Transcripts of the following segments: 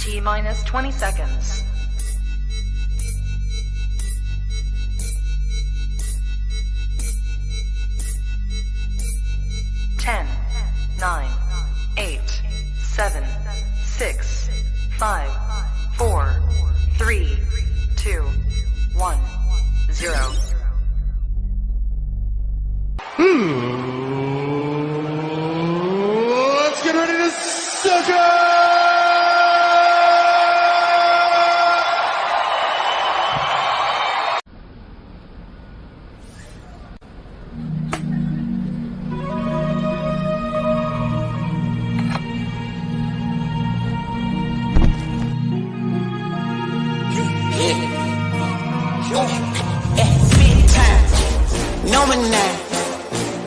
T-minus 20 seconds. 10, 9, 8, 7, 6, 5, 4, 3, 2, 1, 0. Let's get ready to sucker!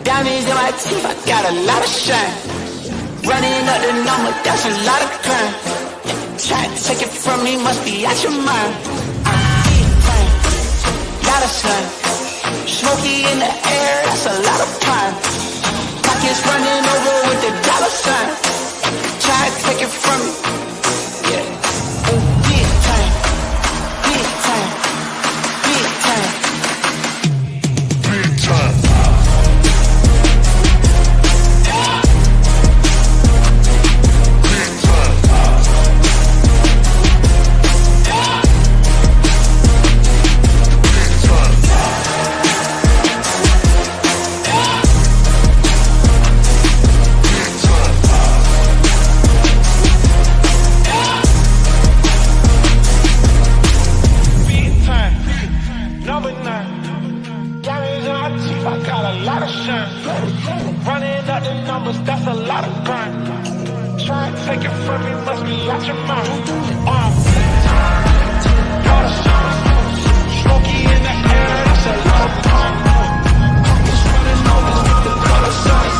Diamonds in my teeth, I got a lot of shine. Running up the number, that's a lot of crime. Try to take it from me, must be out your mind. I'm big time, lot of sun. Smoky in the air, that's a lot of pine. Pockets running over with the dollar sign. Try to take it from me, yeah. Big time, big time, big time, big time. Running up the numbers, that's a lot of crime. Try to take it from me, must be out your mind. Smoky in the air, that's a lot of crime. Pockets running over with the dollar signs.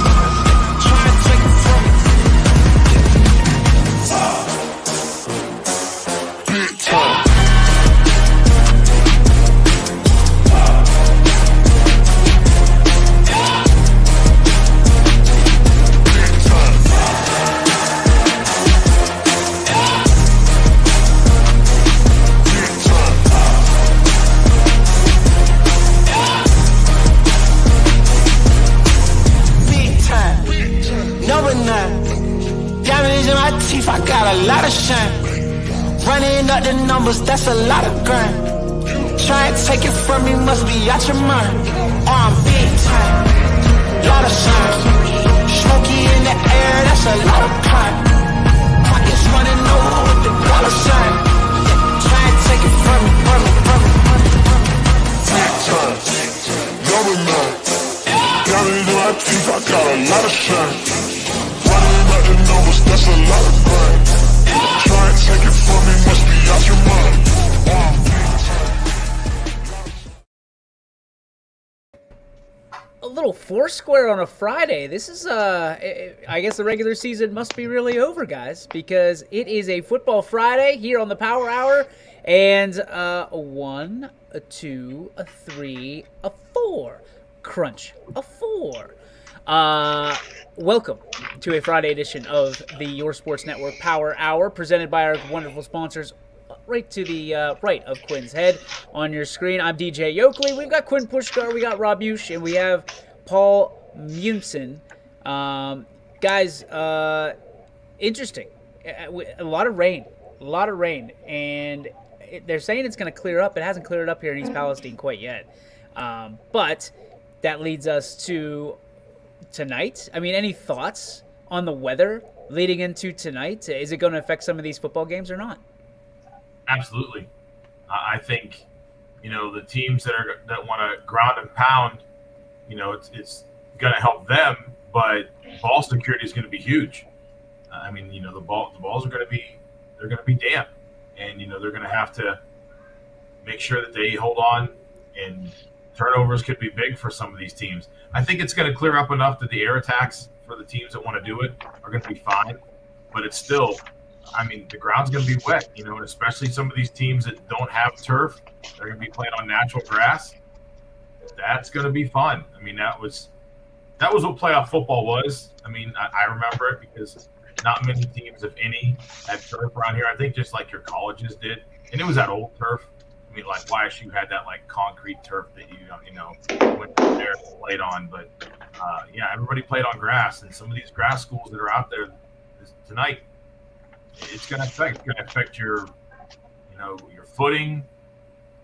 Try to take it from me. Big time. I got a lot of shine. Running up the numbers, that's a lot of grind. Try to take it from me, must be out your mind. I'm big time, lot of shine. Smoky in the air, that's a lot of pine. Pockets running over with the dollar sign. Try to take it from me, from me, from me, from me. Big time, number 9. Got it in my teeth, I got a lot of shine. Running up the numbers, that's a lot of grind. Try and take it from me, must be out your mind. A little Foursquare on a Friday. This is, I guess the regular season must be really over, guys, because it is a football Friday here on the Power Hour. And 1, 2, 3, 4. Crunch. A 4. Welcome to a Friday edition of the Your Sports Network Power Hour, presented by our wonderful sponsors right to the right of Quinn's head on your screen. I'm DJ Yoakley. We've got Quinn Pushkar, we got Rob Yush, and we have Paul Munson. Guys, interesting. A lot of rain, and they're saying it's going to clear up. It hasn't cleared up here in East Palestine quite yet, but that leads us to tonight. I mean, any thoughts on the weather leading into tonight? Is it going to affect some of these football games or not? Absolutely. I think, the teams that want to ground and pound, it's going to help them, but ball security is going to be huge. I mean, the balls are going to be damp, and they're going to have to make sure that they hold on, and turnovers could be big for some of these teams. I think it's going to clear up enough that the air attacks for the teams that want to do it are going to be fine. But it's still, the ground's going to be wet, and especially some of these teams that don't have turf, they're going to be playing on natural grass. That's going to be fun. That was what playoff football was. I remember it because Not many teams, if any, had turf around here. I think just like your colleges did, and it was that old turf. I mean, like YSU had that like concrete turf that you went there and played on. But yeah, everybody played on grass, and some of these grass schools that are out there tonight, it's going to affect your your footing,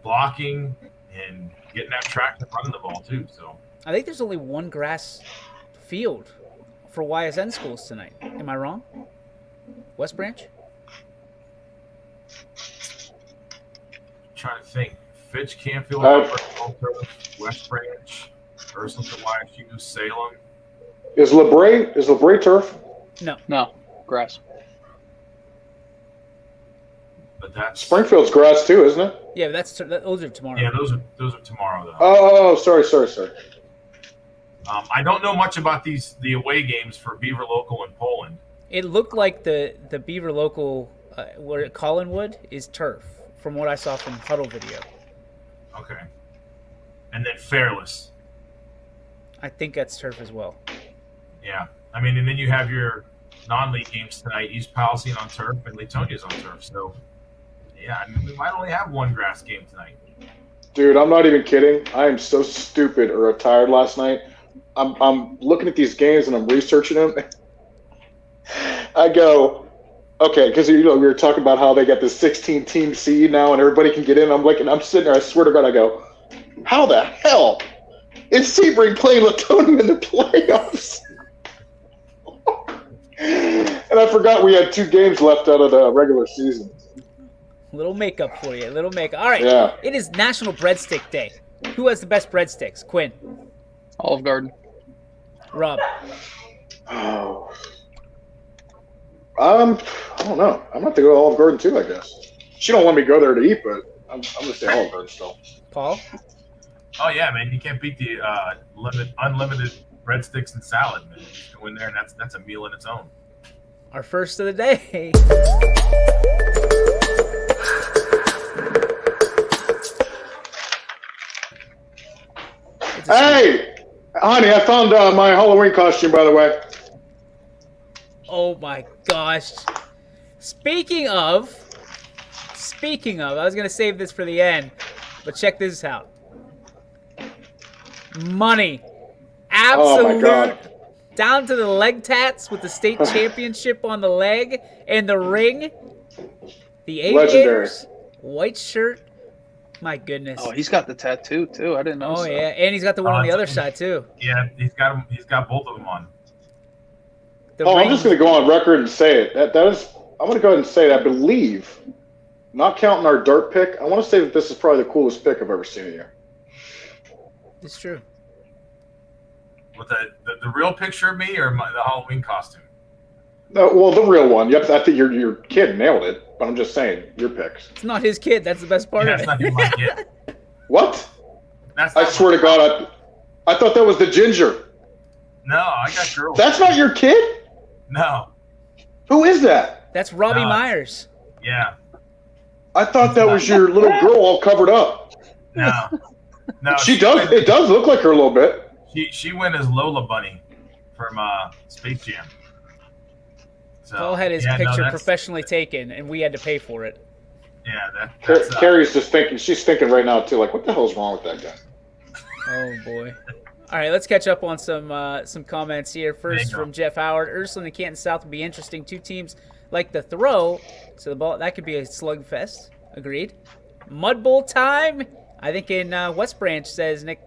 blocking, and getting that track and running the ball too. So I think there's only one grass field for YSN schools tonight. Am I wrong? West Branch? Trying to think. Fitch, Canfield, West Branch, Ursuline to YSU, Salem. Is LeBray turf? No, grass. But that's Springfield's grass too, isn't it? Yeah, those are tomorrow. Yeah, those are tomorrow though. Oh, sorry. I don't know much about the away games for Beaver Local in Poland. It looked like the Beaver Local, where Collinwood, is turf, from what I saw from Huddle video. Okay. And then Fairless. I think that's turf as well. Yeah. I mean, and then you have your non-league games tonight. East Palestine on turf and Latonia's on turf. So, yeah, I mean, we might only have one grass game tonight. Dude, I'm not even kidding. I am so stupid or tired last night. I'm looking at these games and I'm researching them. I go, okay, because we were talking about how they got this 16-team seed now and everybody can get in. I'm sitting there. I swear to God, I go, how the hell is Sebring playing Latonia in the playoffs? And I forgot we had 2 games left out of the regular season. Little makeup for you. Little makeup. All right. Yeah. It is National Breadstick Day. Who has the best breadsticks? Quinn. Olive Garden. Rob. Oh. I don't know. I'm going to go Olive Garden too, I guess. She don't want me to go there to eat, but I'm going to say Olive Garden still. Paul. Oh, yeah, man. You can't beat the unlimited breadsticks and salad, man. You just go in there, and that's a meal in its own. Our first of the day. Hey, honey, I found my Halloween costume, by the way. Oh my gosh. Speaking of, I was going to save this for the end, but check this out. Money. Absolute. Oh my God. Down to the leg tats with the state championship on the leg and the ring. The Aviators. White shirt. My goodness. Oh, he's got the tattoo too. I didn't know. Oh yeah, and he's got the one on the other side too. Yeah, he's got both of them on. I'm just going to go on record and say it. That is, I'm going to go ahead and say it. I believe, not counting our dirt pick, I want to say that this is probably the coolest pick I've ever seen in here. It's true. With the real picture of me or the Halloween costume? No, well, the real one. Yep, I think your kid nailed it, but I'm just saying, your picks. It's not his kid. That's the best part of it. That's not even my kid. What? That's I swear to God, I thought that was the ginger. No, I got girls. That's not your kid? No. Who is that? That's Robbie No. Myers. Yeah. I thought that was your little girl all covered up. No. No. She does. It does look like her a little bit. She went as Lola Bunny from Space Jam. So, Paul had his picture professionally taken, and we had to pay for it. Yeah, that's Carrie's just thinking. She's thinking right now too. Like, what the hell's wrong with that guy? Oh boy. All right, let's catch up on some comments here. First from Jeff Howard. Ursuline and Canton South would be interesting. 2 teams like the throw, so the ball that could be a slugfest. Agreed. Mud Bowl time. I think in West Branch, says Nick.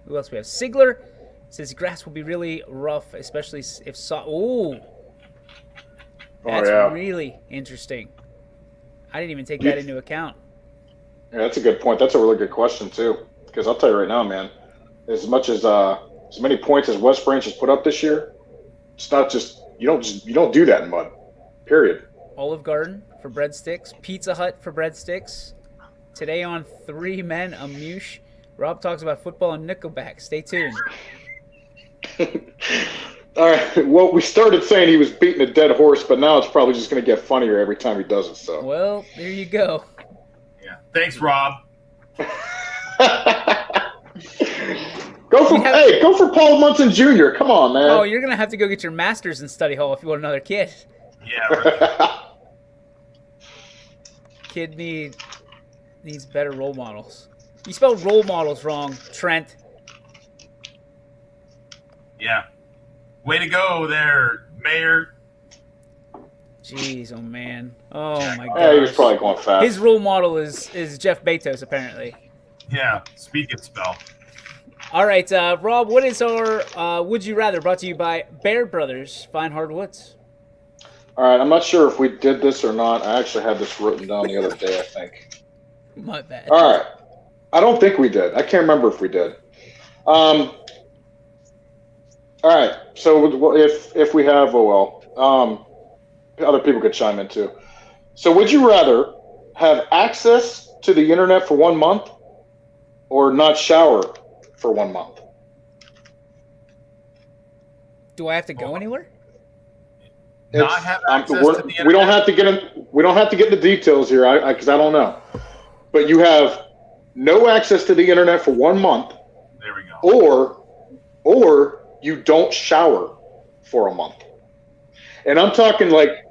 Who else we have? Sigler says grass will be really rough, especially if Ooh. That's really interesting. I didn't even take that into account. Yeah, that's a good point. That's a really good question too. Because I'll tell you right now, man, as much as many points as West Branch has put up this year, it's not just you don't do that in mud. Period. Olive Garden for breadsticks. Pizza Hut for breadsticks. Today on 3 Men, a Mush. Rob talks about football and Nickelback. Stay tuned. All right. Well, we started saying he was beating a dead horse, but now it's probably just going to get funnier every time he does it. So. Well, there you go. Yeah. Thanks, Rob. Go for Paul Munson Jr. Come on, man. Oh, you're gonna have to go get your master's in study hall if you want another kid. Yeah. Right. Kid needs better role models. You spelled role models wrong, Trent. Yeah. Way to go there, Mayor. Jeez, oh man. Oh my god. Yeah, he was probably going fast. His role model is Jeff Bezos, apparently. Yeah, speak and spell. All right, Rob, what is our Would You Rather, brought to you by Bear Brothers Fine Hardwoods? All right, I'm not sure if we did this or not. I actually had this written down the other day, I think. My bad. All right. I don't think we did. I can't remember if we did. All right. So if we have, other people could chime in too. So would you rather have access to the internet for 1 month or not shower for 1 month? Do I have to go anywhere? Not have access to the internet? We don't have to get in. We don't have to get into details here, because I don't know. But you have no access to the internet for 1 month. There we go. Or you don't shower for a month. And I'm talking like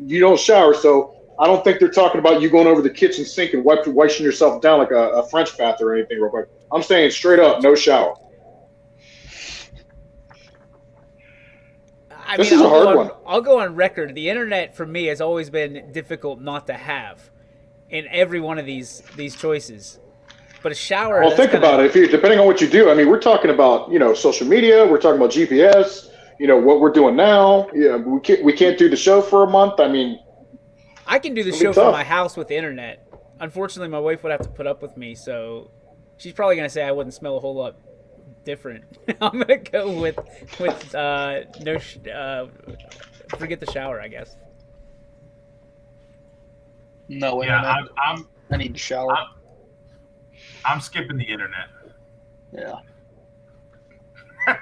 you don't shower, so I don't think they're talking about you going over the kitchen sink and washing yourself down like a French bath or anything real quick. I'm saying straight up, no shower. This is a hard one. I'll go on record. The internet for me has always been difficult not to have in every one of these choices. But a shower. Well, think about it. Depending on what you do, I mean, we're talking about social media. We're talking about GPS. What we're doing now. Yeah, we can't do the show for a month. I mean, I can do the show from my house with the internet. Unfortunately, my wife would have to put up with me, so she's probably gonna say I wouldn't smell a whole lot different. I'm gonna go with forget the shower, I guess. No way. Yeah, I need to shower. I'm skipping the internet. Yeah.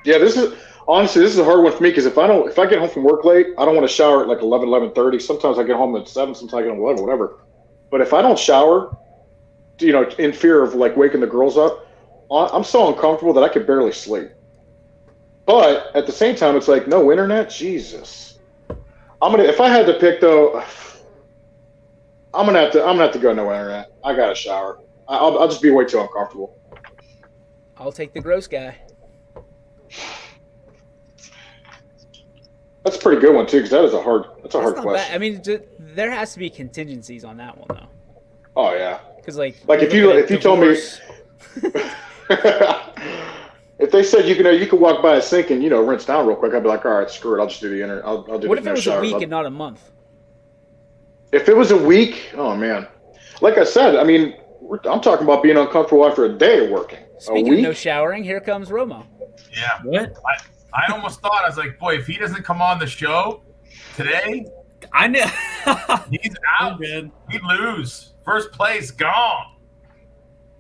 Yeah, this is a hard one for me because if I get home from work late, I don't want to shower at like 11:30. Sometimes I get home at 7. Sometimes I get home at 11, whatever. But if I don't shower, in fear of like waking the girls up, I'm so uncomfortable that I could barely sleep. But at the same time, it's like no internet. Jesus, if I had to pick though, I'm gonna have to go no internet. I gotta shower. I'll just be way too uncomfortable. I'll take the gross guy. That's a pretty good one too, because that's a hard question. Bad. I mean, there has to be contingencies on that one though. Oh yeah. Because like if you told me, if they said you could walk by a sink and rinse down real quick, I'd be like, all right, screw it, I'll just do the internet. I'll do. What if it was a week and not a month? If it was a week, oh man, like I said, I mean, I'm talking about being uncomfortable after a day of working. Speaking of no showering, here comes Romo. Yeah. What? I almost thought, I was like, boy, if he doesn't come on the show today, I know he's out. He'd lose. First place gone.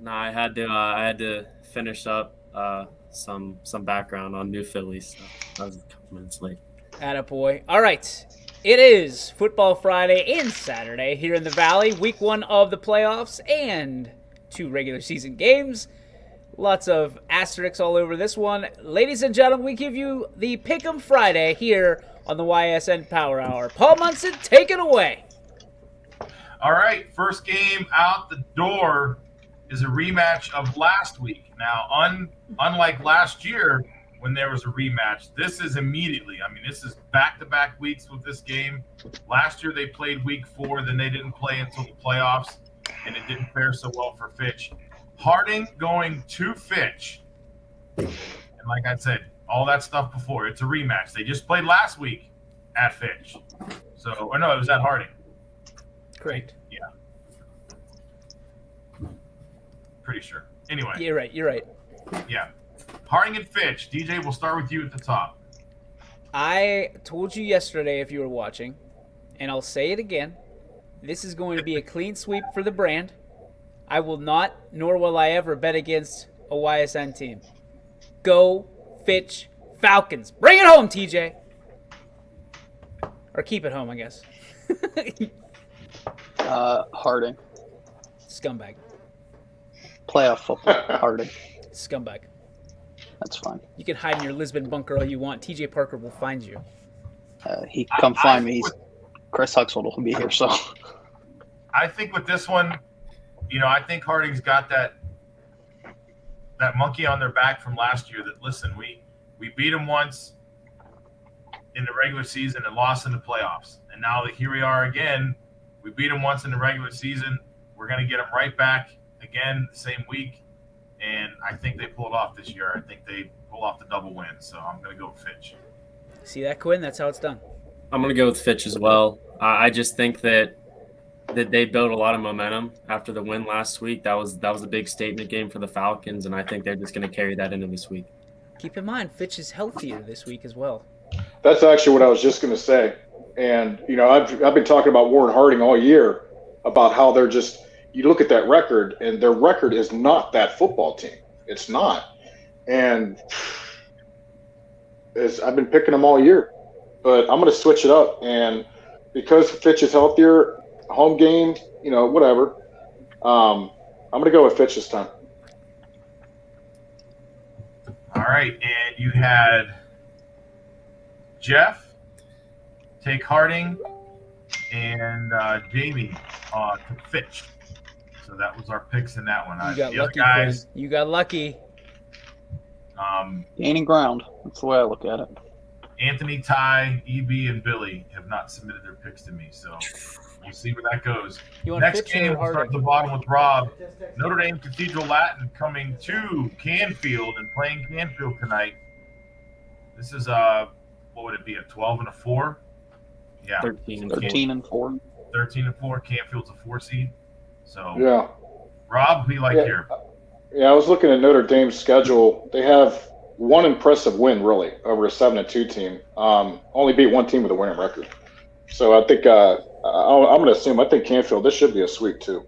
No, I had to finish up some background on New Phillies. So I was a couple minutes late. Attaboy. All right. It is Football Friday and Saturday here in the Valley. Week 1 of the playoffs and 2 regular season games. Lots of asterisks all over this one. Ladies and gentlemen, we give you the Pick'em Friday here on the Ysn Power Hour. Paul Munson, take it away. All right, first game out the door is a rematch of last week. Now, unlike last year when there was a rematch, this is immediately. I mean, this is back-to-back weeks with this game. Last year they played week 4, then they didn't play until the playoffs, and it didn't fare so well for Fitch. Harding going to Fitch. And like I said, all that stuff before, it's a rematch. They just played last week at Fitch. It was at Harding. Great. Yeah. Pretty sure. Anyway. You're right. Yeah. Harding and Fitch. DJ, we'll start with you at the top. I told you yesterday, if you were watching, and I'll say it again, this is going to be a clean sweep for the brand. I will not, nor will I ever bet against a YSN team. Go Fitch Falcons. Bring it home, TJ. Or keep it home, I guess. Harding. Scumbag. Playoff football. Harding. Scumbag. That's fine. You can hide in your Lisbon bunker all you want. TJ Parker will find you. He can come find me. Chris Huxford will be here, so. I think with this one, I think Harding's got that monkey on their back from last year that, listen, we beat them once in the regular season and lost in the playoffs. And now here we are again. We beat them once in the regular season. We're going to get them right back again the same week. And I think they pull it off this year. I think they pull off the double win. So I'm going to go with Fitch. See that, Quinn? That's how it's done. I'm going to go with Fitch as well. I just think that they built a lot of momentum after the win last week. That was a big statement game for the Falcons, and I think they're just going to carry that into this week. Keep in mind, Fitch is healthier this week as well. That's actually what I was just going to say. And, I've been talking about Warren Harding all year about how they're just – you look at that record, and their record is not that football team. It's not. And I've been picking them all year. But I'm going to switch it up. And because Fitch is healthier, home game, whatever, I'm going to go with Fitch this time. All right. And you had Jeff take Harding and Jamie to Fitch. So that was our picks in that one. You got the lucky, other guys, Quinn. You got lucky. Gaining ground. That's the way I look at it. Anthony, Ty, EB, and Billy have not submitted their picks to me, so we'll see where that goes. You want Next Fitch game, or we'll start Harding? at the bottom with Rob. Notre Dame Cathedral Latin coming to Canfield and playing Canfield tonight. This is what would it be, a 12 and a 4? Yeah, 13 and 4. 13 and 4. Canfield's a 4 seed. So Yeah. Rob, who you like here? Yeah, I was looking at Notre Dame's schedule. They have one impressive win, really, over a 7-2 team. Only beat one team with a winning record. So I think I'm going to assume. I think Canfield. This should be a sweep too.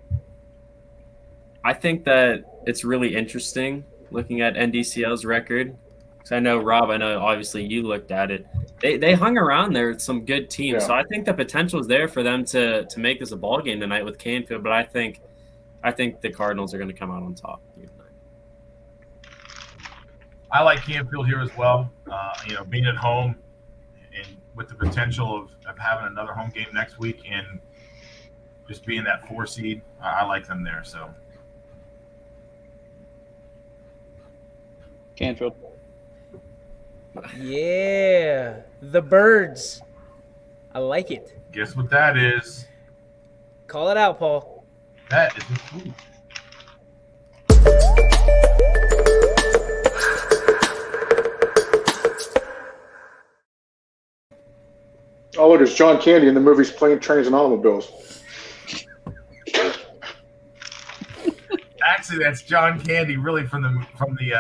I think that it's really interesting looking at NDCL's record. Because I know, Rob, obviously you looked at it. They hung around there with some good teams. Yeah. So I think the potential is there for them to make this a ball game tonight with Canfield. But I think the Cardinals are going to come out on top. I like Canfield here as well. Being at home and with the potential of having another home game next week and just being that 4 seed, I like them there. So Canfield. Yeah. The Birds. I like it. guess what that is? Call it out, Paul. That is a sweep. Oh, look, it's John Candy in the movies Plane, Trains, and Automobiles. Actually, that's John Candy, really from the movie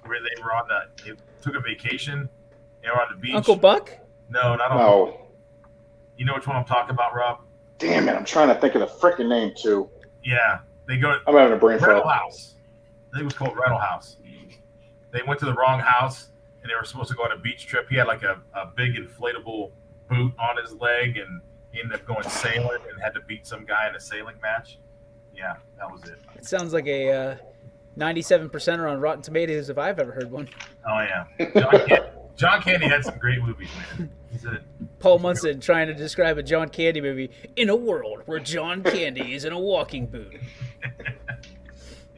where they were they took a vacation. They were on the beach. Uncle Buck? No, not Uncle. No. You know which one I'm talking about, Rob? Damn it, I'm trying to think of the freaking name, too. Yeah, they go. I'm having a brain Rental fart. House. I think it was called Rental House. They went to the wrong house, and they were supposed to go on a beach trip. He had like a big inflatable boot on his leg, and he ended up going sailing and had to beat some guy in a sailing match. Yeah, that was it. It sounds like a 97%er on Rotten Tomatoes if I've ever heard one. Oh, yeah. John Candy had some great movies, man. Paul Munson trying to describe a John Candy movie in a world where John Candy is in a walking boot.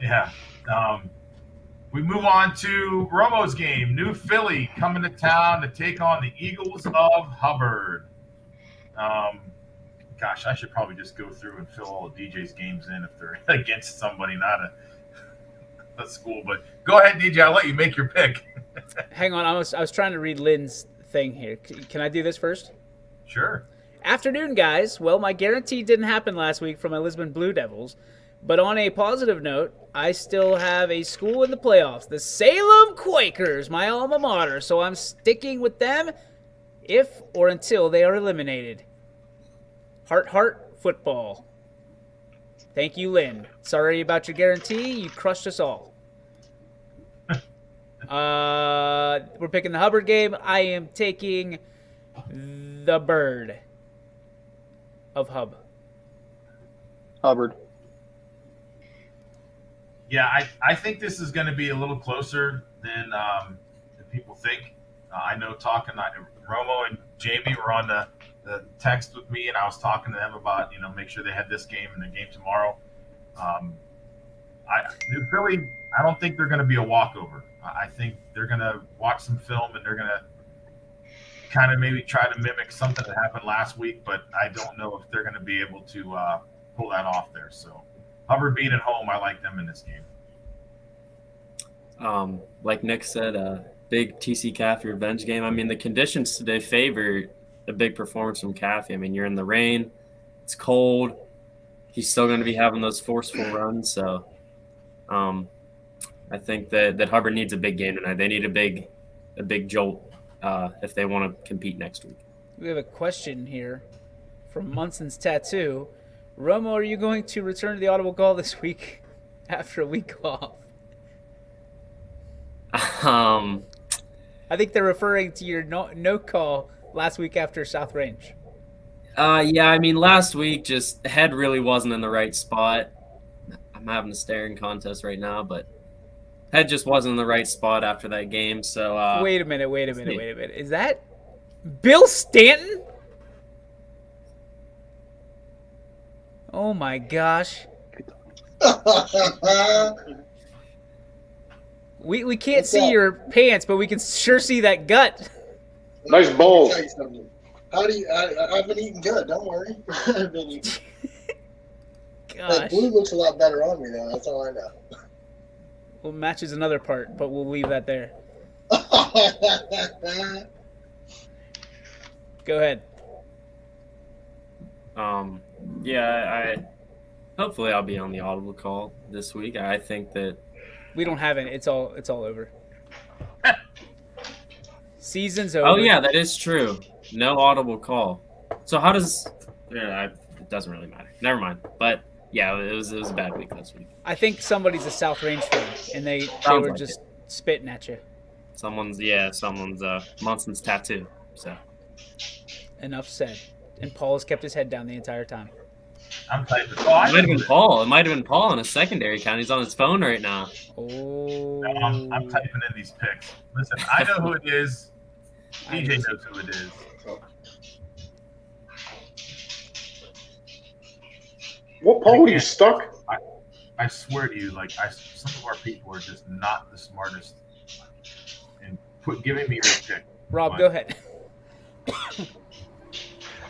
Yeah. We move on to Romo's game. New Philly coming to town to take on the Eagles of Hubbard. Gosh, I should probably just go through and fill all of DJ's games in if they're against somebody, not a school. But go ahead, DJ. I'll let you make your pick. Hang on, I was trying to read Lynn's thing here. Can I do this first? Sure. Afternoon, guys. Well, my guarantee didn't happen last week for my Lisbon Blue Devils. But on a positive note, I still have a school in the playoffs, the Salem Quakers, my alma mater. So I'm sticking with them if or until they are eliminated. Heart, football. Thank you, Lynn. Sorry about your guarantee. You crushed us all. We're picking the Hubbard game. I am taking the Bird of Hubbard. Yeah, I think this is going to be a little closer than people think. I know Romo and Jamie were on the text with me, and I was talking to them about, make sure they had this game and the game tomorrow. Philly, I don't think they're going to be a walkover. I think they're going to watch some film and they're going to kind of maybe try to mimic something that happened last week, but I don't know if they're going to be able to pull that off there. So Hubbard being at home, I like them in this game. Like Nick said, big TC Caffey revenge game. I mean, the conditions today favor a big performance from Caffey. I mean, you're in the rain, it's cold. He's still going to be having those forceful runs. So I think that Hubbard needs a big game tonight. They need a big jolt if they want to compete next week. We have a question here from Munson's Tattoo. Romo, are you going to return to the audible call this week after a week off? I think they're referring to your no call last week after South Range. Yeah, I mean, last week just head really wasn't in the right spot. I'm having a staring contest right now, but head just wasn't in the right spot after that game. So wait a minute. Is that Bill Stanton? Oh my gosh. We can't see your pants, but we can sure see that gut. Nice balls. How do you? I've been eating good. Don't worry. I've been eating. Gosh. That blue looks a lot better on me though. That's all I know. Well, matches another part, but we'll leave that there. Go ahead. Yeah, hopefully I'll be on the audible call this week. I think that we don't have it. It's all over. Season's over. Oh yeah, that is true. No audible call. So how does? Yeah, it doesn't really matter. Never mind. But yeah, it was a bad week this week. I think somebody's a South Range fan, and they were like just spitting at you. Someone's Munson's Tattoo. So enough said. And Paul has kept his head down the entire time. I'm typing. It might have been Paul. It might have been Paul in a secondary account. He's on his phone right now. Oh. No, I'm typing in these picks. Listen, I know who it is. DJ knows who it is. What, Paul? What are you stuck? I swear to you, some of our people are just not the smartest in giving me their pick. Rob, go ahead.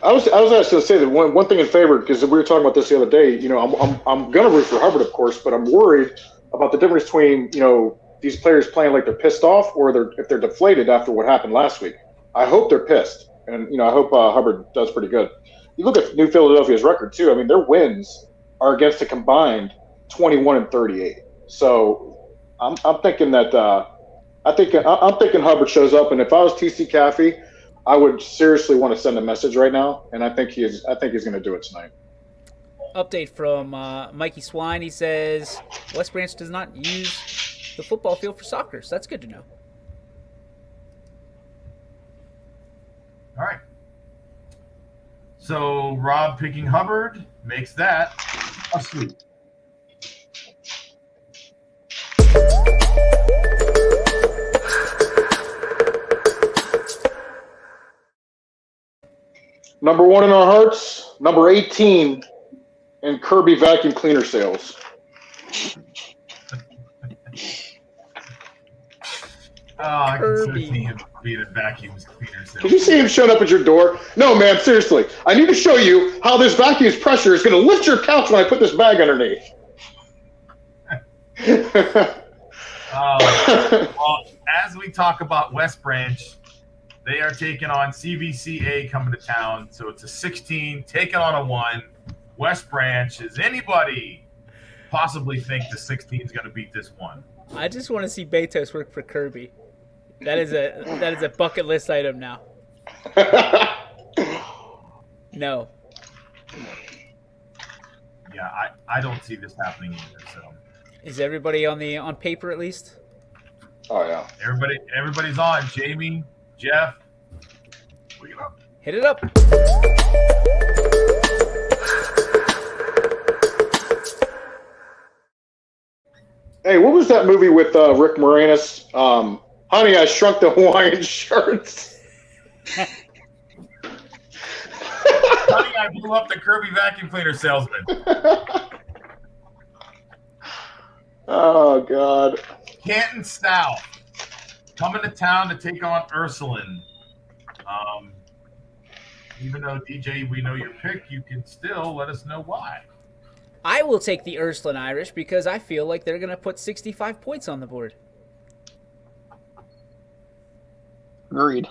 I was actually going to say that one thing in favor, because we were talking about this the other day. I'm going to root for Hubbard, of course, but I'm worried about the difference between these players playing like they're pissed off or if they're deflated after what happened last week. I hope they're pissed, and I hope Hubbard does pretty good. You look at New Philadelphia's record too. I mean, their wins are against a combined 21-38. So I'm thinking that I'm thinking Hubbard shows up, and if I was TC Caffey, I would seriously want to send a message right now, and I think he's going to do it tonight. Update from Mikey Swine. He says West Branch does not use the football field for soccer, so that's good to know. All right. So Rob picking Hubbard makes that a sweep. Number 1 in our hearts, number 18 in Kirby vacuum cleaner sales. I can see him being a vacuum cleaner sales. Did you see him showing up at your door? No, man, seriously. I need to show you how this vacuum's pressure is going to lift your couch when I put this bag underneath. Well, as we talk about West Branch, they are taking on CVCA coming to town. So it's a 16 taking on a 1. West Branch. Does anybody possibly think the 16 is going to beat this 1? I just want to see Betos work for Kirby. That is a bucket list item now. No. Yeah, I don't see this happening either. So is everybody on paper at least? Oh yeah. Everybody's on. Jamie, Jeff, hit it up. Hey, what was that movie with Rick Moranis? Honey, I Shrunk the Hawaiian Shirts. Honey, I blew up the Kirby vacuum cleaner salesman. Oh, God. Canton South coming to town to take on Ursuline. Even though, DJ, we know your pick, you can still let us know why. I will take the Ursuline Irish because I feel like they're going to put 65 points on the board. Agreed.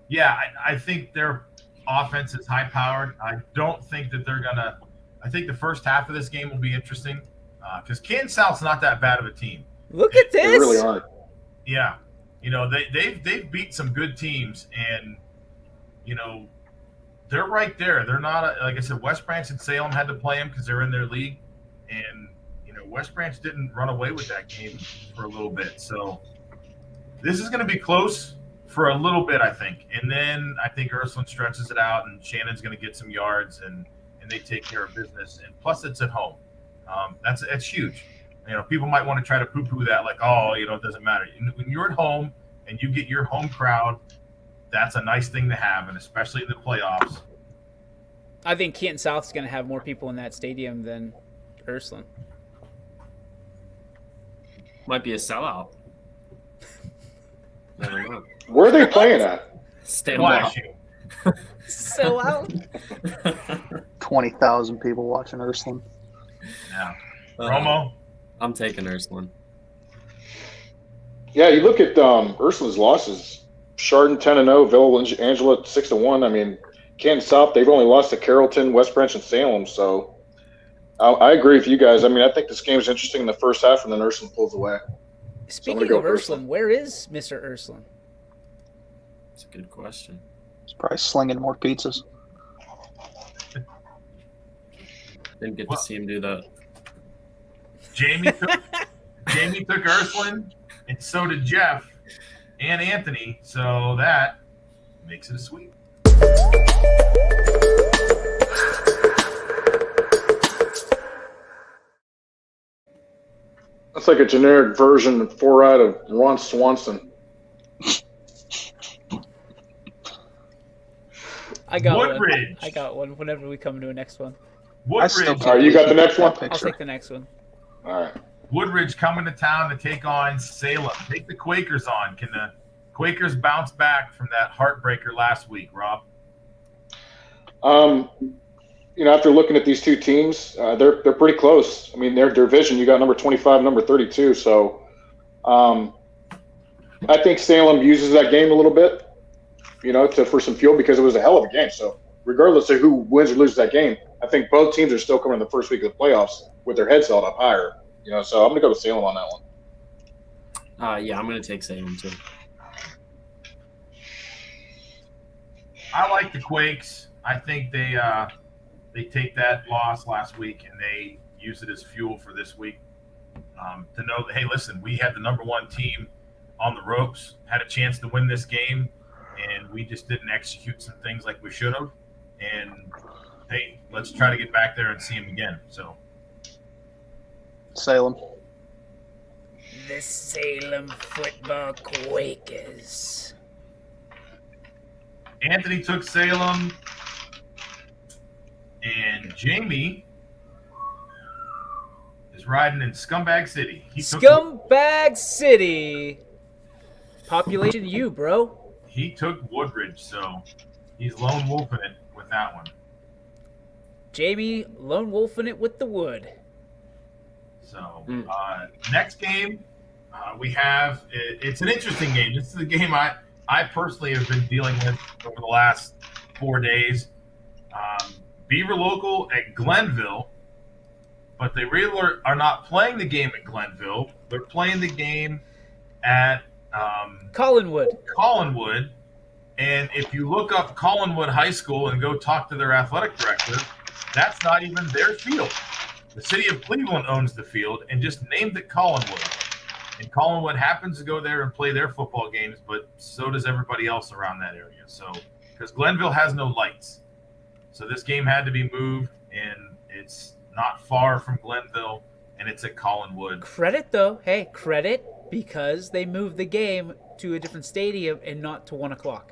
Yeah, I think their offense is high-powered. I don't think that they're going to – I think the first half of this game will be interesting because Canton South's not that bad of a team. Look at this. They really aren't. Yeah. You know, they've beat some good teams, and, you know, they're right there. They're not, like I said, West Branch and Salem had to play them because they're in their league. And, you know, West Branch didn't run away with that game for a little bit. So this is going to be close for a little bit, I think. And then I think Ursuline stretches it out, and Shannon's going to get some yards, and they take care of business. And plus, it's at home. That's huge. You know, people might want to try to poo-poo that, like, oh, you know, it doesn't matter. When you're at home and you get your home crowd, that's a nice thing to have, and especially in the playoffs. I think Canton South's going to have more people in that stadium than Ursuline. Might be a sellout. I don't know. Where are they playing at? Stand by. So out. 20,000 people watching Ursuline. Yeah. Romo? I'm taking Ursuline. Yeah, you look at Ursuline's losses. Chardon 10-0, Villa Angela 6-1. I mean, Canton South, they've only lost to Carrollton, West Branch, and Salem. So I agree with you guys. I mean, I think this game is interesting in the first half, and then Ursuline pulls away. Speaking of Ursuline, where is Mr. Ursuline? That's a good question. He's probably slinging more pizzas. Didn't get to see him do that. Jamie took Ursuline, and so did Jeff and Anthony. So that makes it a sweep. That's like a generic version of 4 out of Ron Swanson. I got Woodbridge. one. I got one whenever we come to a next one. Woodbridge. All right, you got the next one? I'll take the next one. All right. Woodbridge coming to town to take on Salem. Take the Quakers on. Can the Quakers bounce back from that heartbreaker last week, Rob? You know, after looking at these two teams, they're pretty close. I mean, their division, you got number 25, number 32. So I think Salem uses that game a little bit, you know, for some fuel because it was a hell of a game. So regardless of who wins or loses that game, I think both teams are still coming in the first week of the playoffs with their heads held up higher. You know, so I'm going to go with Salem on that one. Yeah, I'm going to take Salem too. I like the Quakes. I think they take that loss last week and they use it as fuel for this week to know that, hey, listen, we had the number one team on the ropes, had a chance to win this game, and we just didn't execute some things like we should have. And, hey, let's try to get back there and see them again. So Salem. The Salem Football Quakers. Anthony took Salem, and Jamie is riding in Scumbag City. Scumbag City. Population U, bro. He took Woodbridge, so he's lone wolfing it with that one. Jamie lone wolfing it with the wood. So next game we have, it's an interesting game. This is a game I personally have been dealing with over the last 4 days. Beaver Local at Glenville, but they really are not playing the game at Glenville. They're playing the game at Collinwood. And if you look up Collinwood High School and go talk to their athletic director, that's not even their field. The city of Cleveland owns the field and just named it Collinwood. And Collinwood happens to go there and play their football games, but so does everybody else around that area. So, because Glenville has no lights. So this game had to be moved, and it's not far from Glenville, and it's at Collinwood. Credit though, hey, credit because they moved the game to a different stadium and not to 1 o'clock.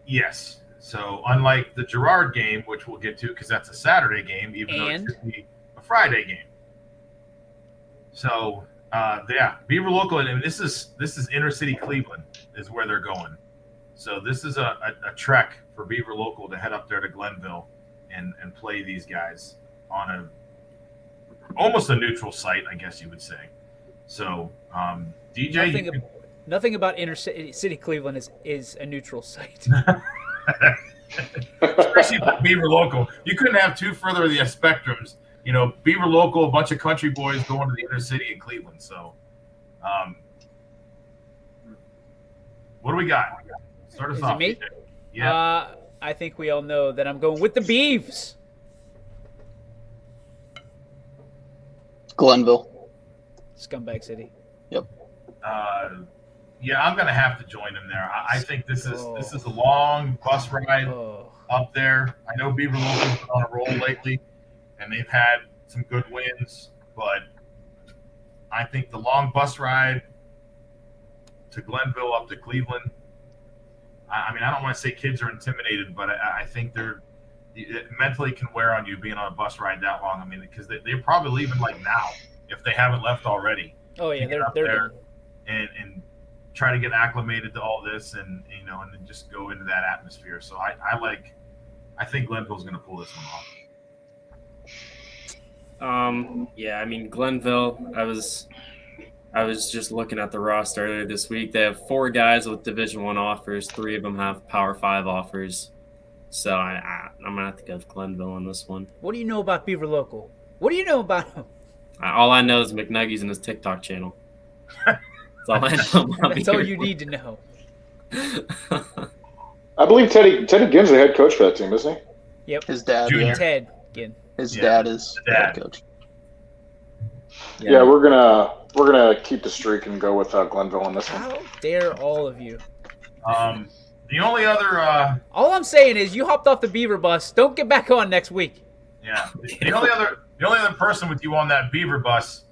Yes. So unlike the Girard game, which we'll get to because that's a Saturday game, even though it should be a Friday game. So yeah, Beaver Local, and this is inner city Cleveland is where they're going. So this is a trek for Beaver Local to head up there to Glenville and play these guys on almost a neutral site, I guess you would say. So DJ, nothing about inner city Cleveland is a neutral site. Especially for Beaver Local. You couldn't have two further of the spectrums. You know, Beaver Local, a bunch of country boys going to the inner city in Cleveland. So, what do we got? Start us off. Is it me? Yeah. I think we all know that I'm going with the Beavs. Glenville. Scumbag City. Yep. Yeah, I'm gonna have to join them there. I think this is a long bus ride up there. I know Beaver Local's been on a roll lately, and they've had some good wins, but I think the long bus ride to Glenville up to Cleveland. I mean, I don't want to say kids are intimidated, but I think it mentally can wear on you being on a bus ride that long. I mean, because they're probably leaving like now if they haven't left already. Oh yeah, they're there and try to get acclimated to all this, and and then just go into that atmosphere. So I think Glenville's going to pull this one off. Yeah, I mean Glenville. I was just looking at the roster earlier this week. They have 4 guys with Division I offers. 3 of them have Power 5 offers. So I'm gonna have to go with Glenville on this one. What do you know about Beaver Local? What do you know about him? All I know is McNuggies and his TikTok channel. That's all I know about That's all you need to know. I believe Teddy Ginn's the head coach for that team, isn't he? Yep. His dad. Junior. Yeah. Ted Ginn. His dad is the dad. head coach. Yeah, we're gonna keep the streak and go with Glenville on this one. How dare all of you? The only other All I'm saying is you hopped off the Beaver bus. Don't get back on next week. yeah, the only other person with you on that Beaver bus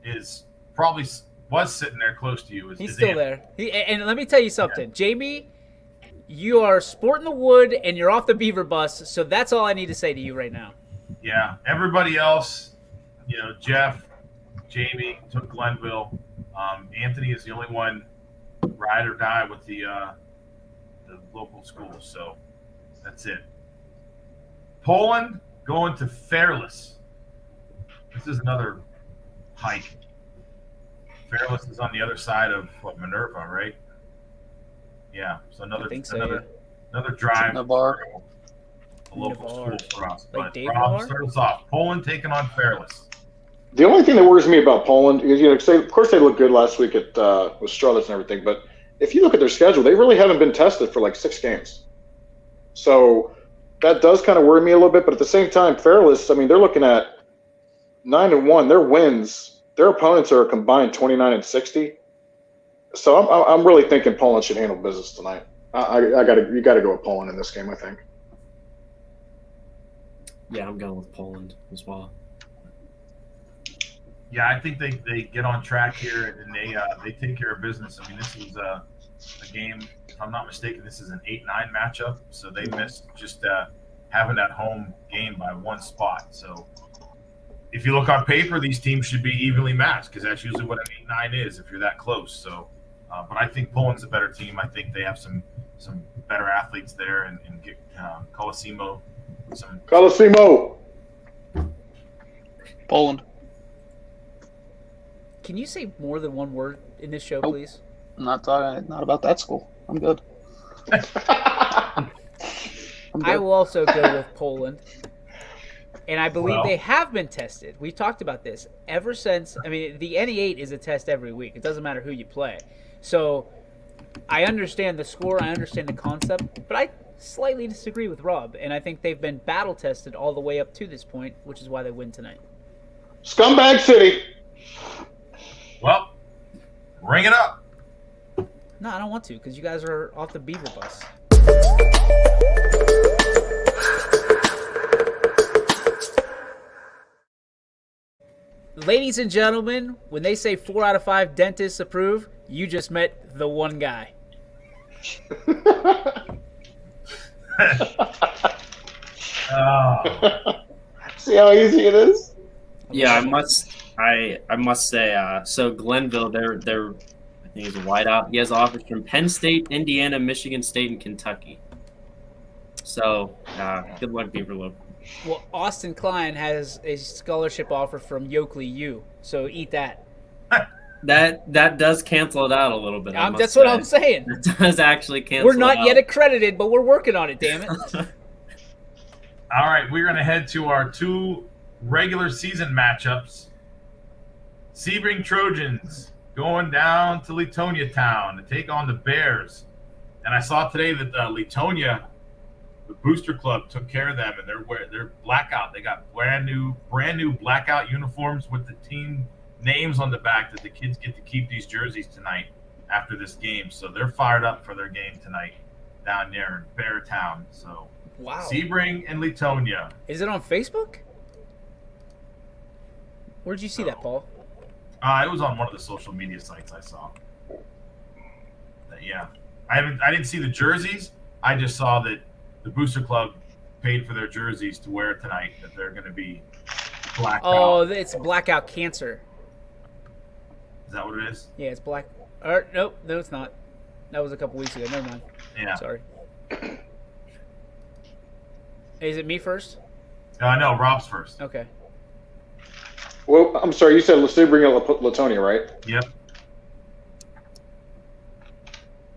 is probably was sitting there close to you. He's is still Andy. there. And let me tell you something. Jamie, you are sporting the wood and you're off the Beaver bus, so that's all I need to say to you right now. Yeah, everybody else, Jeff, Jamie took Glenville. Anthony is the only one ride or die with the local schools. So that's it. Poland going to Fairless. This is another hike. Fairless is on the other side of Minerva, right? Yeah. So another drive. Navarre. A local school for us. Like But Dave Rob, Navarre? start us off. Poland taking on Fairless. The only thing that worries me about Poland is, of course, they looked good last week with Strelitz and everything, but if you look at their schedule, they really haven't been tested for like 6 games. So that does kind of worry me a little bit. But at the same time, Fairless, I mean, they're looking at 9-1. Their wins, their opponents are a combined 29-60. So I'm really thinking Poland should handle business tonight. You got to go with Poland in this game, I think. Yeah, I'm going with Poland as well. Yeah, I think they get on track here and they take care of business. I mean, this is a game, if I'm not mistaken, this is an 8-9 matchup. So they missed just having that home game by 1 spot. So if you look on paper, these teams should be evenly matched because that's usually what an 8-9 is if you're that close. So, but I think Poland's a better team. I think they have some better athletes there and get Colosimo. Colosimo! Poland. Can you say more than one word in this show, Nope. please? I'm not talking. Not about that school. I'm good. I'm good. I will also go with Poland. And I believe Well. they have been tested. We've talked about this ever since. I mean, the NE8 is a test every week. It doesn't matter who you play. So I understand the score. I understand the concept. But I slightly disagree with Rob. And I think they've been battle tested all the way up to this point, which is why they win tonight. Scumbag City! Well, ring it up. No, I don't want to because you guys are off the Beaver bus. Ladies and gentlemen, when they say 4 out of 5 dentists approve, you just met the one guy. See how easy it is? Yeah, I must say. So Glenville, they're I think he's a wideout. He has offers from Penn State, Indiana, Michigan State, and Kentucky. So good luck, Beaver Local. Well, Austin Klein has a scholarship offer from Yoakley U, so eat that. That does cancel it out a little bit. That's what I'm saying. It does actually cancel. We're not it out. yet accredited, but we're working on it. Damn it! All right, we're going to head to our 2 regular season matchups. Sebring Trojans going down to Latonia Town to take on the Bears. And I saw today that Latonia, the Booster Club, took care of them, and they're blackout. They got brand new blackout uniforms with the team names on the back that the kids get to keep these jerseys tonight after this game. So they're fired up for their game tonight down there in Beartown. So Wow. Sebring and Latonia. Is it on Facebook? Where did you see that, Paul? It was on one of the social media sites I saw. Yeah, I didn't see the jerseys. I just saw that the Booster Club paid for their jerseys to wear tonight. That they're going to be blacked Oh, out. it's blackout cancer. Is that what it is? Yeah, it's black. Nope, no, it's not. That was a couple weeks ago. Never mind. Yeah. Sorry. Is it me first? No, Rob's first. Okay. Well, I'm sorry. You said Sebring and Latonia, right? Yep.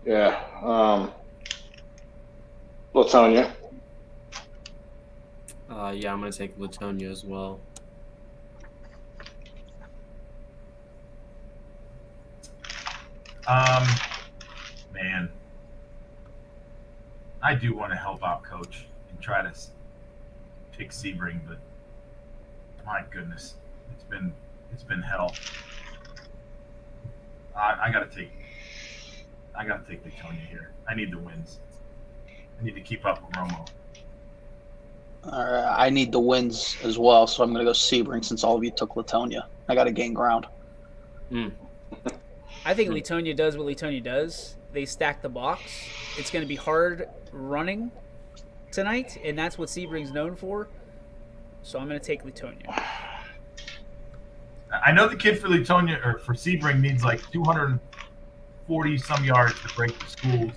Yeah. Latonia. Yeah, I'm going to take Latonia as well. Man, I do want to help out Coach and try to pick Sebring, but my goodness, it's been hell. I gotta take Latonia here. I need the wins. I need to keep up with Romo. All right, I need the wins as well, so I'm going to go Sebring since all of you took Latonia. I got to gain ground. I think Latonia does what Latonia does. They stack the box. It's going to be hard running tonight, and that's what Sebring's known for. So I'm going to take Latonia. I know the kid for Latonia or for Sebring needs like 240 some yards to break the school's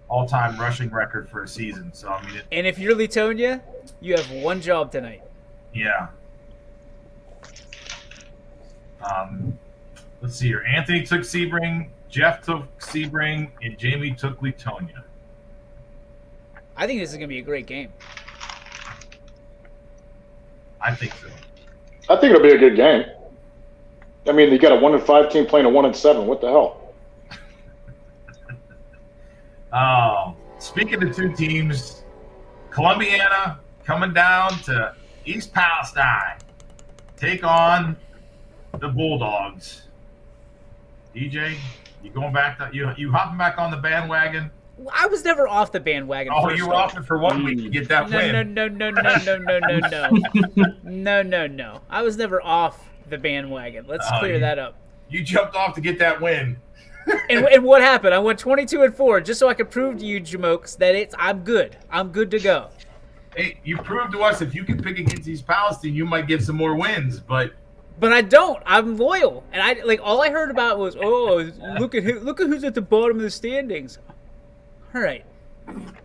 all-time rushing record for a season. So I mean, And if you're Latonia, you have one job tonight. yeah. Let's see here. Anthony took Sebring, Jeff took Sebring, and Jamie took Latonia. I think this is going to be a great game. I think so. I think it'll be a good game. I mean, you got a 1-5 team playing a 1-7. What the hell? Oh, speaking of 2 teams, Columbiana coming down to East Palestine, take on the Bulldogs. DJ, you going back? You hopping back on the bandwagon? I was never off the bandwagon. Oh, you were off it for 1 week to get that win. No. I was never off the bandwagon. Let's clear that up. You jumped off to get that win. And what happened? I went 22-4 just so I could prove to you, Jamokes, that I'm good. I'm good to go. Hey, you proved to us if you can pick against East Palestine, you might get some more wins. But I don't. I'm loyal, and all I heard about was, look at who's at the bottom of the standings. All right,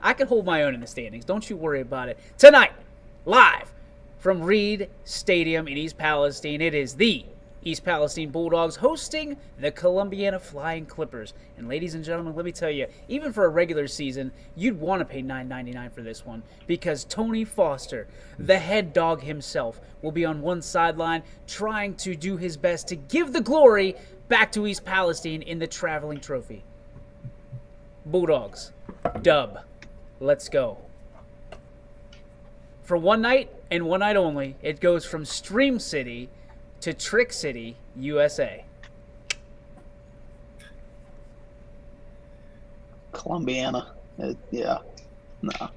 I can hold my own in the standings. Don't you worry about it. Tonight, live from Reed Stadium in East Palestine, it is the East Palestine Bulldogs hosting the Columbiana Flying Clippers. And ladies and gentlemen, let me tell you, even for a regular season, you'd want to pay $9.99 for this one because Tony Foster, the head dog himself, will be on one sideline trying to do his best to give the glory back to East Palestine in the traveling trophy. Bulldogs, dub. Let's go. For one night and one night only, it goes from Stream City to Trick City, USA. Columbiana. Yeah. No.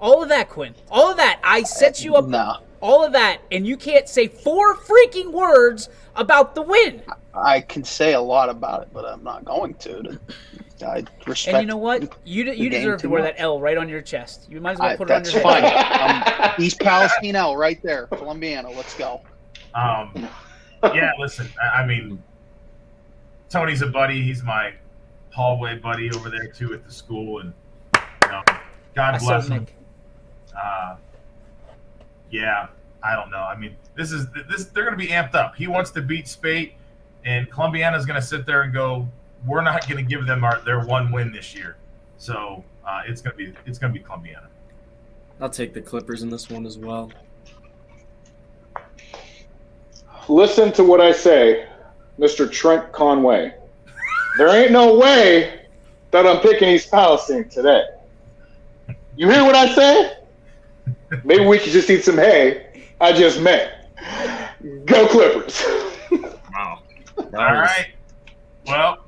All of that, Quinn. All of that. I set you up. No. All of that, and you can't say 4 freaking words about the win. I can say a lot about it, but I'm not going to. I respect. And you know what? You deserve to wear that L right on your chest. You might as well put it on your head. That's fine. East Palestine L right there. Columbiana. Let's go. Yeah, listen. I mean, Tony's a buddy. He's my hallway buddy over there too at the school, and God bless him. Yeah, I don't know. I mean, this. They're going to be amped up. He wants to beat Spate, and Columbiana's going to sit there and go, "We're not going to give them their one win this year." So it's going to be Columbiana. I'll take the Clippers in this one as well. Listen to what I say, Mr. Trent Conway. There ain't no way that I'm picking East Palestine today. You hear what I say? Maybe we could just eat some hay. I just met. Go Clippers. Wow. All right. Well,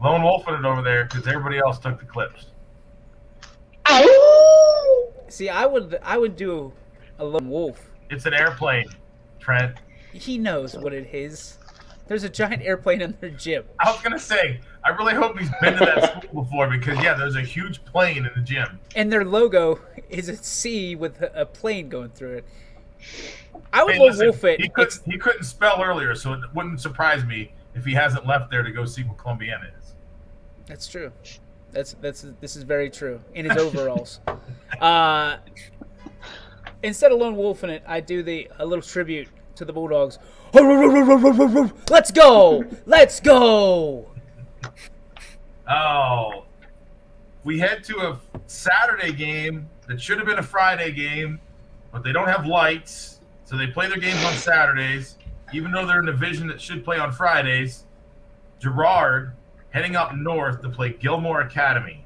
lone wolfing it over there because everybody else took the Clips. See, I would do a lone wolf. It's an airplane, Trent. He knows what it is. There's a giant airplane in their gym. I was going to say, I really hope he's been to that school before because, yeah, there's a huge plane in the gym. And their logo is a C with a plane going through it. I would lone wolf it. He couldn't spell earlier, so it wouldn't surprise me if he hasn't left there to go see what Columbiana is. That's true. This is very true. In his overalls. Instead of lone wolfing it, I do a little tribute to the Bulldogs. Let's go! Let's go! Oh, we head to a Saturday game that should have been a Friday game, but they don't have lights, so they play their games on Saturdays, even though they're in a division that should play on Fridays. Girard heading up north to play Gilmore Academy.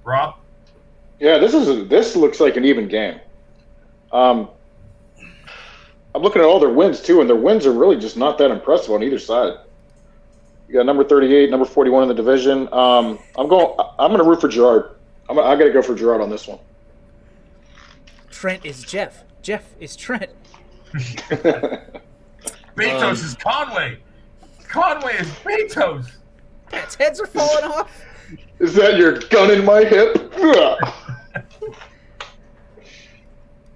Rob? Yeah, this looks like an even game. I'm looking at all their wins too, and their wins are really just not that impressive on either side. You got number 38, number 41 in the division. I'm going to root for Girard. I got to go for Girard on this one. Trent is Jeff. Jeff is Trent. Betos is Conway. Conway is Betos. Cats' heads are falling off. Is that your gun in my hip?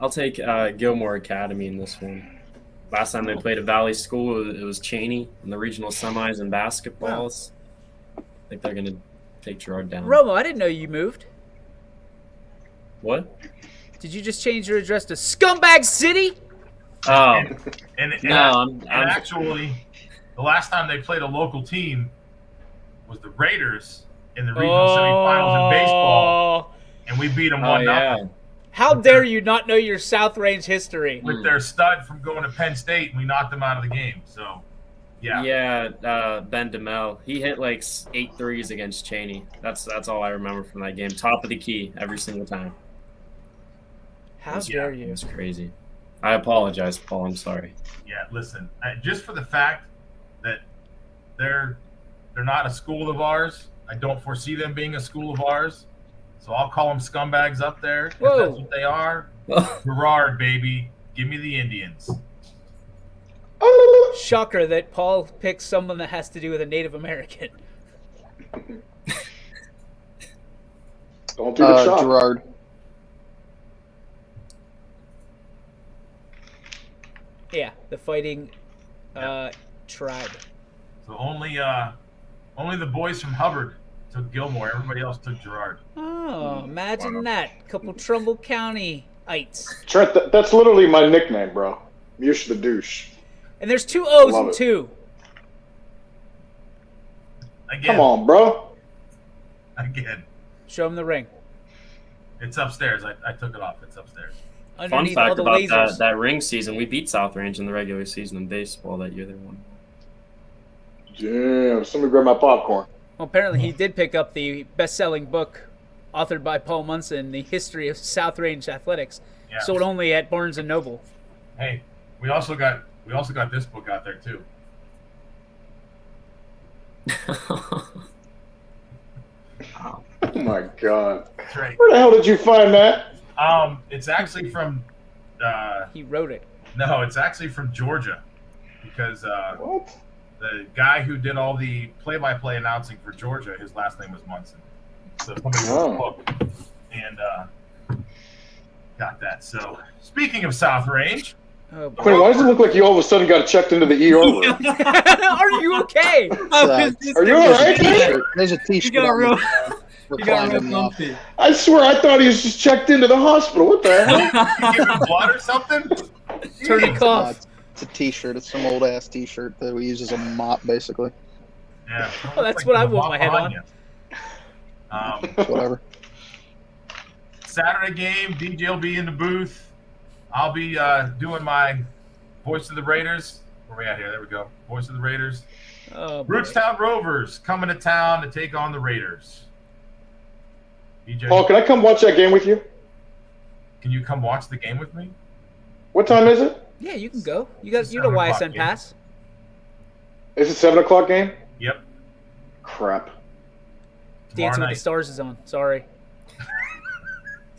I'll take Gilmore Academy in this one. Last time they played at Valley School, it was Cheney in the regional semis and basketballs. I think they're going to take Girard down. Romo, I didn't know you moved. What? Did you just change your address to Scumbag City? Oh. And actually, the last time they played a local team was the Raiders in the regional semifinals in baseball, and we beat them 1-0. How dare you not know your South Range history? With their stud from going to Penn State, and we knocked them out of the game. So, yeah. Yeah, Ben DeMel. He hit like 8 threes against Cheney. That's all I remember from that game. Top of the key every single time. How dare you? It's crazy. I apologize, Paul. I'm sorry. Yeah, listen. Just for the fact that they're not a school of ours, I don't foresee them being a school of ours. So I'll call them scumbags up there. If that's what they are. Girard, baby. Give me the Indians. Shocker that Paul picks someone that has to do with a Native American. Don't do the shot. Girard. Yeah, the fighting tribe. So only the boys from Hubbard took Gilmore. Everybody else took Girard. Oh, imagine that. Couple Trumbull County-ites. Trent, that's literally my nickname, bro. Mush the douche. And there's 2 O's and 2. Again. Come on, bro. Again. Show him the ring. It's upstairs. I took it off. It's upstairs. Underneath Fun all fact the about lasers. that ring season, we beat South Range in the regular season in baseball that year they won. Damn, somebody grab my popcorn. Well, apparently he did pick up the best-selling book authored by Paul Munson, The History of South Range Athletics, sold only at Barnes & Noble. Hey, we also got this book out there too. my God. That's right. Where the hell did you find that? It's actually from. He wrote it. No, it's actually from Georgia, because What? the guy who did all the play-by-play announcing for Georgia, his last name was Munson. So somebody wrote a book and got that. So speaking of South Range, Oh, boy. Quinn, why does it look like you all of a sudden got checked into the ER room? Are you okay? Are you all right, man? There's a T-shirt. You got on real, the- you got real reclining off. comfy. I swear I thought he was just checked into the hospital. What the hell? you give him blood or something? Turn it off. It's a T-shirt. It's some old ass T-shirt that we use as a mop, basically. Yeah. Well, that's what I want my head on. Whatever. Saturday game, DJ will be in the booth. I'll be doing my Voice of the Raiders. Where we at here? There we go. Voice of the Raiders. Oh, boy. Rootstown Rovers coming to town to take on the Raiders. DJ, Paul, can I come watch that game with you? can you come watch the game with me? What time is it? Yeah, you can go. You know 7 o'clock, YSN yeah. Pass. Is it 7 o'clock game? Yep. Crap. Dancing with night. the Stars is on. Sorry.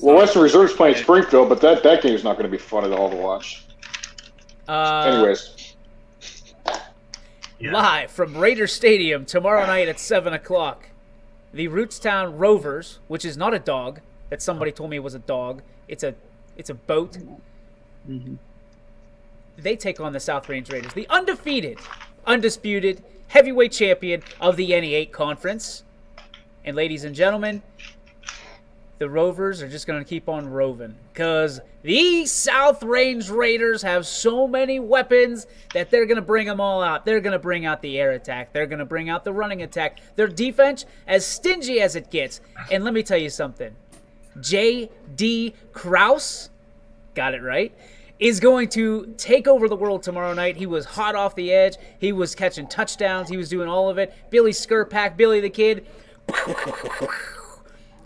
Well, Western Reserve's playing Springfield, but that game's not going to be fun at all to watch. Anyways, Yeah. Live from Raider Stadium tomorrow night at 7 o'clock. The Rootstown Rovers, which is not a dog, that somebody told me was a dog. It's a boat. Mm-hmm. They take on the South Range Raiders, the undefeated, undisputed heavyweight champion of the NE8 conference. And ladies and gentlemen, the Rovers are just going to keep on roving because the South Range Raiders have so many weapons that they're going to bring them all out. They're going to bring out the air attack. They're going to bring out the running attack. Their defense, as stingy as it gets. And let me tell you something. J.D. Krause, got it right, is going to take over the world tomorrow night. He was hot off the edge. He was catching touchdowns. He was doing all of it. Billy Skirpack, Billy the Kid,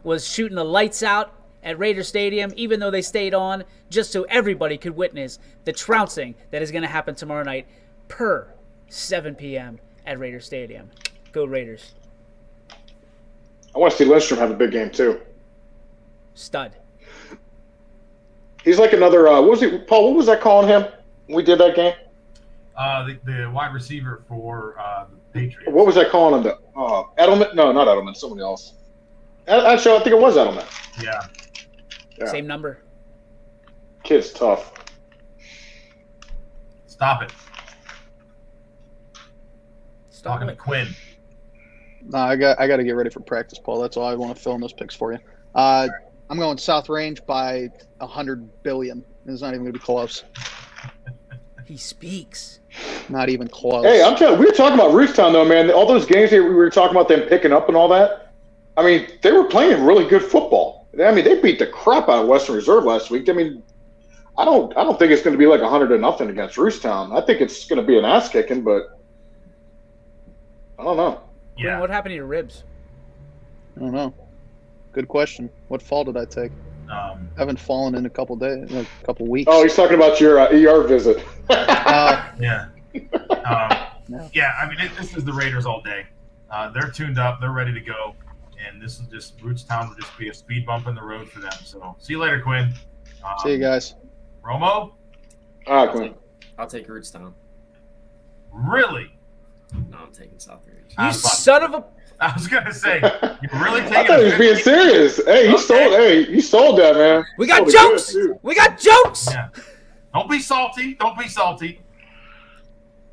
was shooting the lights out at Raider Stadium, even though they stayed on, just so everybody could witness the trouncing that is going to happen tomorrow night per 7 p.m. at Raider Stadium. Go Raiders. I want to see Lindstrom have a big game, too. Stud. He's like another, what was he, Paul, what was I calling him when we did that game? The wide receiver for the Patriots. What was I calling him? Edelman? No, not Edelman, somebody else. Actually, I think it was Edelman. Yeah. Yeah. Same number. Kid's tough. Stop it. Stop Talking to it. Quinn. No, I got to get ready for practice, Paul. That's all I want to fill in those picks for you. I'm going South Range by 100 billion. It's not even going to be close. He speaks. Not even close. Hey, I'm telling you, we were talking about Rootstown, though, man. All those games that we were talking about them picking up and all that. I mean, they were playing really good football. I mean, they beat the crap out of Western Reserve last week. I mean, I don't think it's going to be like 100-0 against Rootstown. I think it's going to be an ass kicking, but I don't know. Quinn, Yeah. what happened to your ribs? I don't know. Good question. What fall did I take? I haven't fallen in a couple days, a couple weeks. Oh, he's talking about your ER visit. Yeah. No. Yeah, I mean, this is the Raiders all day. They're tuned up. They're ready to go. And this is just Rootstown will just be a speed bump in the road for them. So see you later, Quinn. See you guys. Romo? All right, Quinn. I'll take Rootstown. Really? No, I'm taking South Range. I You was about to son say- of a... I was gonna say, you're really I taking thought he was being serious. Hey, you sold that, man. We got Sold it jokes! good, too. We got jokes! Yeah. Don't be salty. Don't be salty.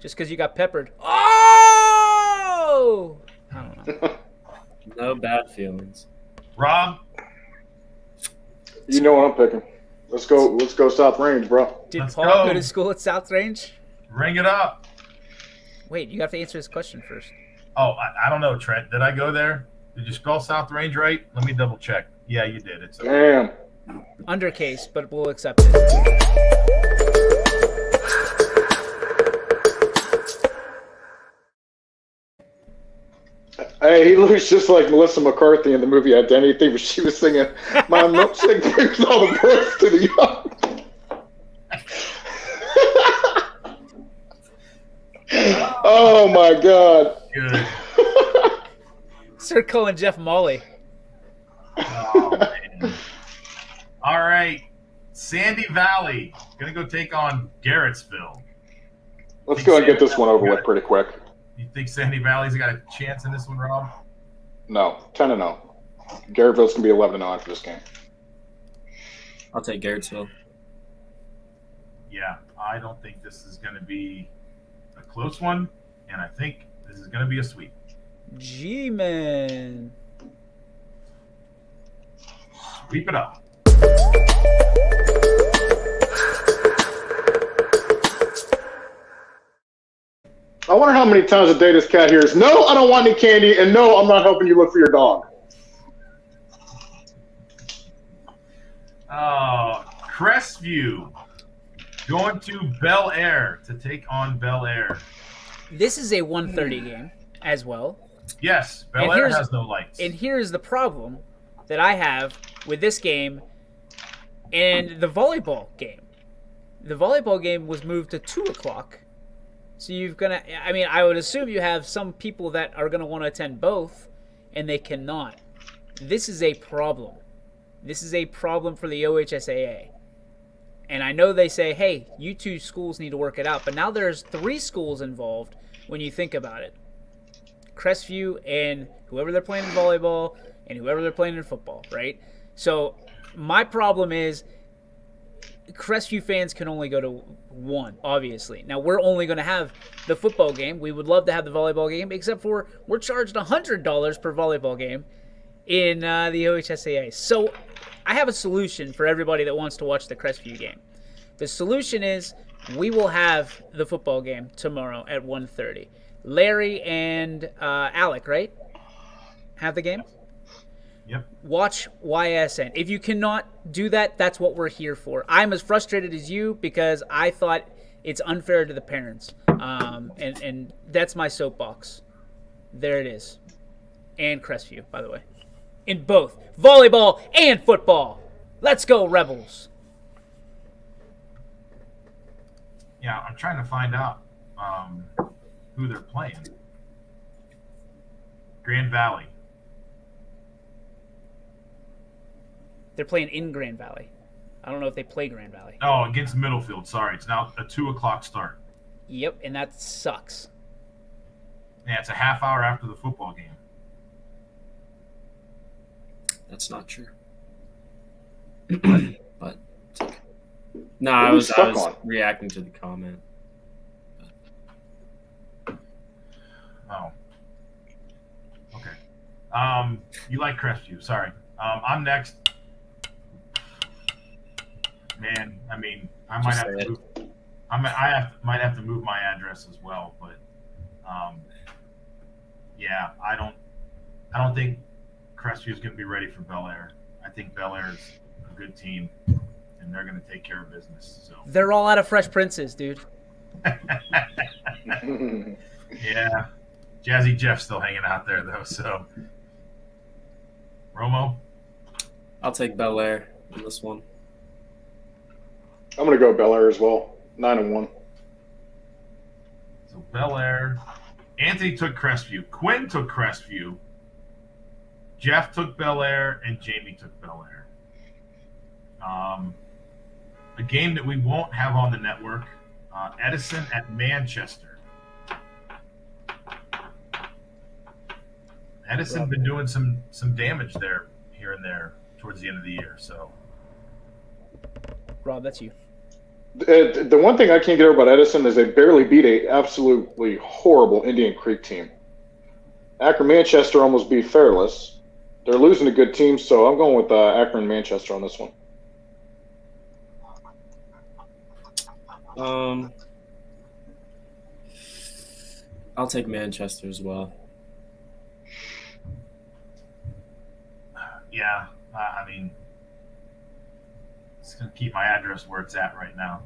Just because you got peppered. Oh! I don't know. No bad feelings. Rob? You know what I'm picking. Let's go South Range, bro. Did Let's Paul go. go to school at South Range? Ring it up. Wait, you have to answer this question first. Oh, I don't know, Trent. Did I go there? Did you spell South Range right? Let me double check. Yeah, you did. It's Damn. Undercase, but we'll accept it. Hey, he looks just like Melissa McCarthy in the movie Identity, where she was singing, "My milkshake brings all the boys to the yard." Oh my God. good. Start calling Jeff Molly. Oh, man. All right. Sandy Valley going to go take on Garrettsville. Let's go and get this one over with pretty quick. You think Sandy Valley's got a chance in this one, Rob? No, 10-0. Garrettsville's going to be 11-0 after this game. I'll take Garrettsville. Yeah, I don't think this is going to be a close one, and I think this is going to be a sweep. G-Man. Sweep it up. I wonder how many times a day this cat hears, no, I don't want any candy, and no, I'm not helping you look for your dog. Crestview going to Bel Air to take on Bel Air. This is a 1:30 game as well. Yes, Bel Air has no lights. And here's the problem that I have with this game and the volleyball game. The volleyball game was moved to 2 o'clock. So I would assume you have some people that are going to want to attend both, and they cannot. This is a problem. This is a problem for the OHSAA. And I know they say, hey, you 2 schools need to work it out. But now there's 3 schools involved when you think about it. Crestview and whoever they're playing in volleyball and whoever they're playing in football, right? So my problem is Crestview fans can only go to 1, obviously. Now, we're only going to have the football game. We would love to have the volleyball game, except for we're charged $100 per volleyball game in the OHSAA. So I have a solution for everybody that wants to watch the Crestview game. The solution is we will have the football game tomorrow at 1:30. Larry and Alec, right? Have the game? Yep. Watch YSN. If you cannot do that, that's what we're here for. I'm as frustrated as you because I thought it's unfair to the parents. And that's my soapbox. There it is. And Crestview, by the way. In both volleyball and football. Let's go, Rebels. Yeah, I'm trying to find out who they're playing. Grand Valley. They're playing in Grand Valley. I don't know if they play Grand Valley. Oh, against Middlefield. Sorry, it's now a 2 o'clock start. Yep, and that sucks. Yeah, it's a half hour after the football game. That's not true. But no, I was reacting to the comment. Oh. Okay. You like Crestview. Sorry. I'm next. Man, I mean, I might have to move. Might have to move my address as well, but yeah, I don't think Crestview is going to be ready for Bel Air. I think Bel Air is a good team, and they're going to take care of business. So they're all out of Fresh Princes, dude. Yeah, Jazzy Jeff's still hanging out there though. So Romo, I'll take Bel Air in this one. I'm going to go Bel Air as well. 9-1. So Bel Air. Anthony took Crestview. Quinn took Crestview. Jeff took Bel Air, and Jamie took Bel Air. A game that we won't have on the network, Edison at Manchester. Edison been doing some damage there, here and there, towards the end of the year. So, Rob, that's you. The one thing I can't get over about Edison is they barely beat a absolutely horrible Indian Creek team. Akron Manchester almost beat Fairless. They're losing to good teams, so I'm going with Akron Manchester on this one. I'll take Manchester as well. Yeah, I mean, it's going to keep my address where it's at right now.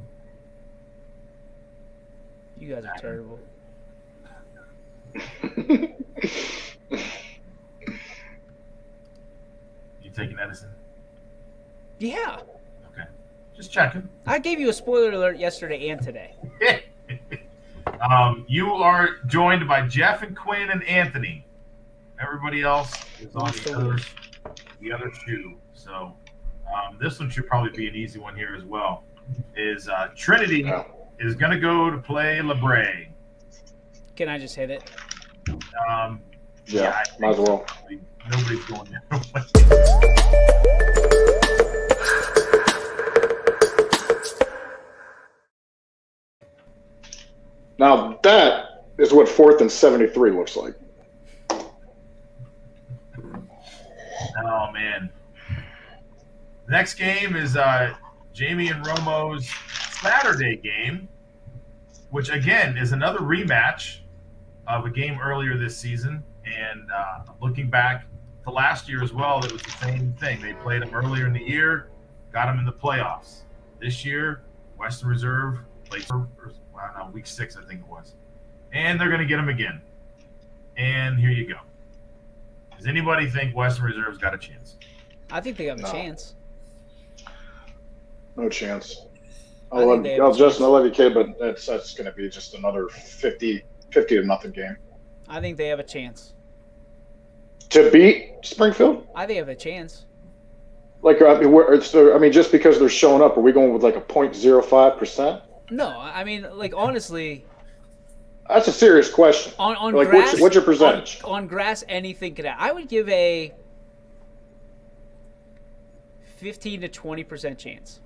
You guys are terrible. You taking Edison? Yeah. Okay. Just checking. I gave you a spoiler alert yesterday and today. You are joined by Jeff and Quinn and Anthony. Everybody else is on the other the other shoe. So this one should probably be an easy one here as well. Is Trinity is going to go to play LeBray. Can I just hit it? Yeah, might as well. Nobody's going there. Now that is what 4th and 73 looks like. Oh man. Next game is Jamie and Romo's Saturday game, which again is another rematch of a game earlier this season. And looking back to last year as well, it was the same thing. They played them earlier in the year, got them in the playoffs. This year, Western Reserve played week 6, I think it was. And they're going to get them again. And here you go. Does anybody think Western Reserve's got a chance? I think they have a chance. No chance. I think they have a chance. Justin, I love you, kid, but that's going to be just another 50 to nothing game. I think they have a chance. To beat Springfield? I think they have a chance. Like, I mean, just because they're showing up, are we going with like a 0.05%? No, I mean, like, honestly. That's a serious question. On like, grass, what's your percentage? On grass, anything could happen. I would give a 15 to 20% chance.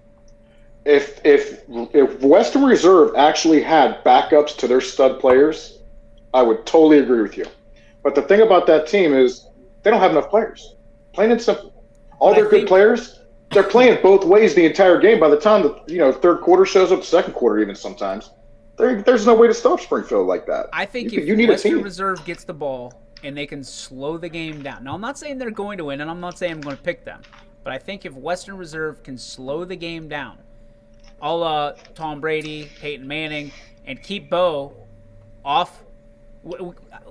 If Western Reserve actually had backups to their stud players, I would totally agree with you. But the thing about that team is they don't have enough players. Plain and simple. All their good players, they're playing both ways the entire game. By the time the third quarter shows up, second quarter even sometimes, there's no way to stop Springfield like that. I think you if need Western Reserve gets the ball and they can slow the game down. Now, I'm not saying they're going to win, and I'm not saying I'm going to pick them. But I think if Western Reserve can slow the game down, a la Tom Brady, Peyton Manning, and keep Bo off.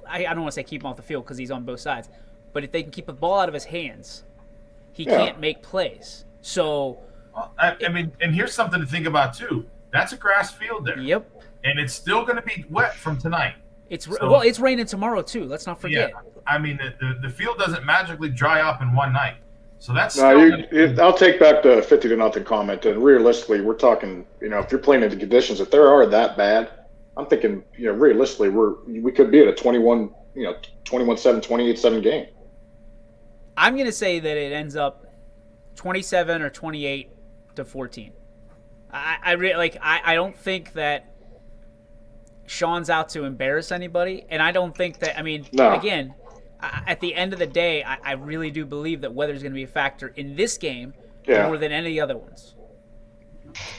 I don't want to say keep him off the field because he's on both sides. But if they can keep the ball out of his hands, he can't make plays. So, I mean, and here's something to think about too. That's a grass field there. Yep. And it's still going to be wet from tonight. It's raining tomorrow too. Let's not forget. Yeah, I mean, the field doesn't magically dry up in one night. So that's I'll take back the 50 to nothing comment. And realistically, we're talking, if you're playing in the conditions, if there are that bad, I'm thinking, realistically, we could be at a 21-7, 28-7 game. I'm going to say that it ends up 27 or 28-14. I don't think that Sean's out to embarrass anybody, and I don't think that. Again, at the end of the day, I really do believe that weather's going to be a factor in this game more than any other ones.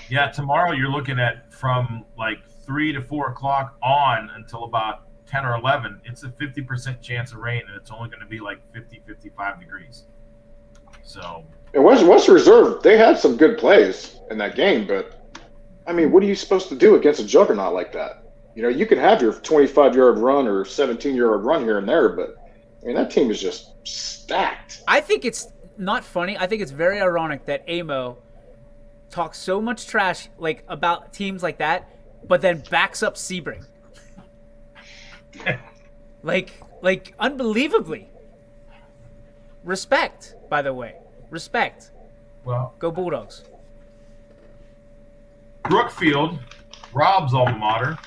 Yeah, tomorrow you're looking at from like 3 to 4 o'clock on until about 10 or 11. It's a 50% chance of rain, and it's only going to be like 50, 55 degrees. So. And Western Reserve, they had some good plays in that game, but I mean, what are you supposed to do against a juggernaut like that? You could have your 25-yard run or 17-yard run here and there, but I mean, that team is just stacked. I think it's not funny. I think it's very ironic that Amo talks so much trash about teams like that, but then backs up Sebring. like unbelievably. Respect, by the way. Respect. Well, go Bulldogs. Brookfield, Rob's alma mater,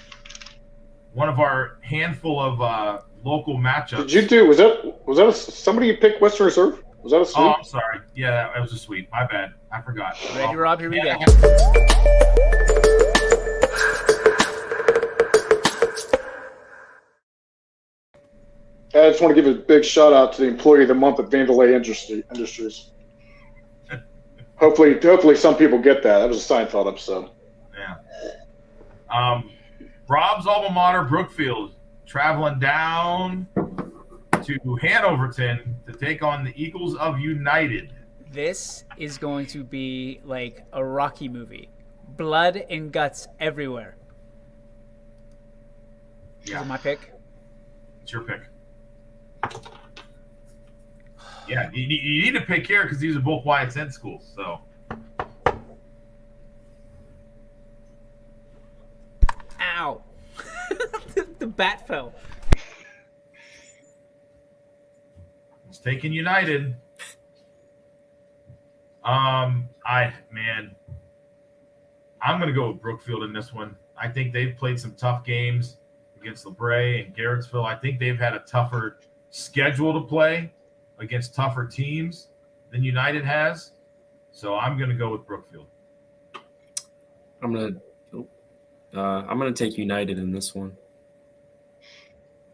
one of our handful of local matchups. Did you was that somebody you picked Western Reserve? Was that a sweep? Oh, I'm sorry. Yeah, that was a sweep. My bad. I forgot. Ready, Rob? Here we go. I just want to give a big shout out to the employee of the month at Vandalay Industries. Hopefully some people get that. That was a Seinfeld episode. Yeah. Rob's alma mater, Brookfield, traveling down to Hanoverton to take on the Eagles of United. This is going to be like a Rocky movie. Blood and guts everywhere. Yeah. Is it my pick? It's your pick. Yeah, you need to pick here because these are both YSN schools. So. Ow. The bat fell. It's taking United. I'm going to go with Brookfield in this one. I think they've played some tough games against LeBray and Garrettsville. I think they've had a tougher schedule to play against tougher teams than United has. So I'm going to go with Brookfield. I'm gonna take United in this one.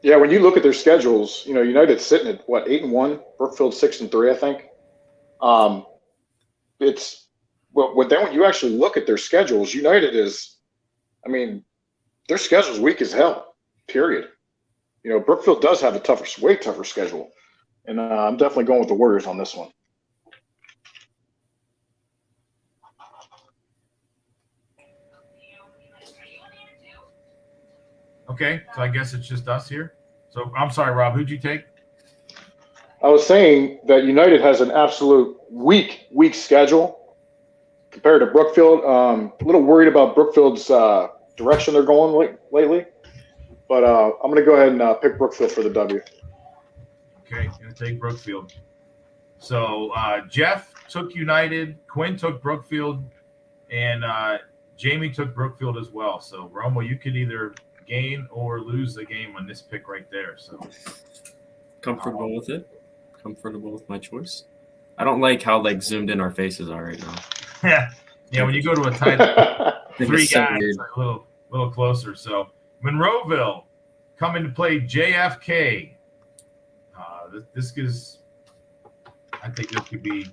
Yeah, when you look at their schedules, United's sitting at 8-1, Brookfield 6-3, I think. When you actually look at their schedules, United is, their schedule's weak as hell. Period. Brookfield does have a way tougher schedule, and I'm definitely going with the Warriors on this one. Okay, so I guess it's just us here. So I'm sorry, Rob, who'd you take? I was saying that United has an absolute weak schedule compared to Brookfield. A little worried about Brookfield's direction they're going lately. But I'm going to go ahead and pick Brookfield for the W. Okay, going to take Brookfield. So Jeff took United, Quinn took Brookfield, and Jamie took Brookfield as well. So, Romo, you could either gain or lose the game on this pick right there. So comfortable with it. Comfortable with my choice. I don't like how zoomed in our faces are right now. Yeah. When you go to a tight three guys, it's a little closer. So Monroeville coming to play JFK. I think this could be.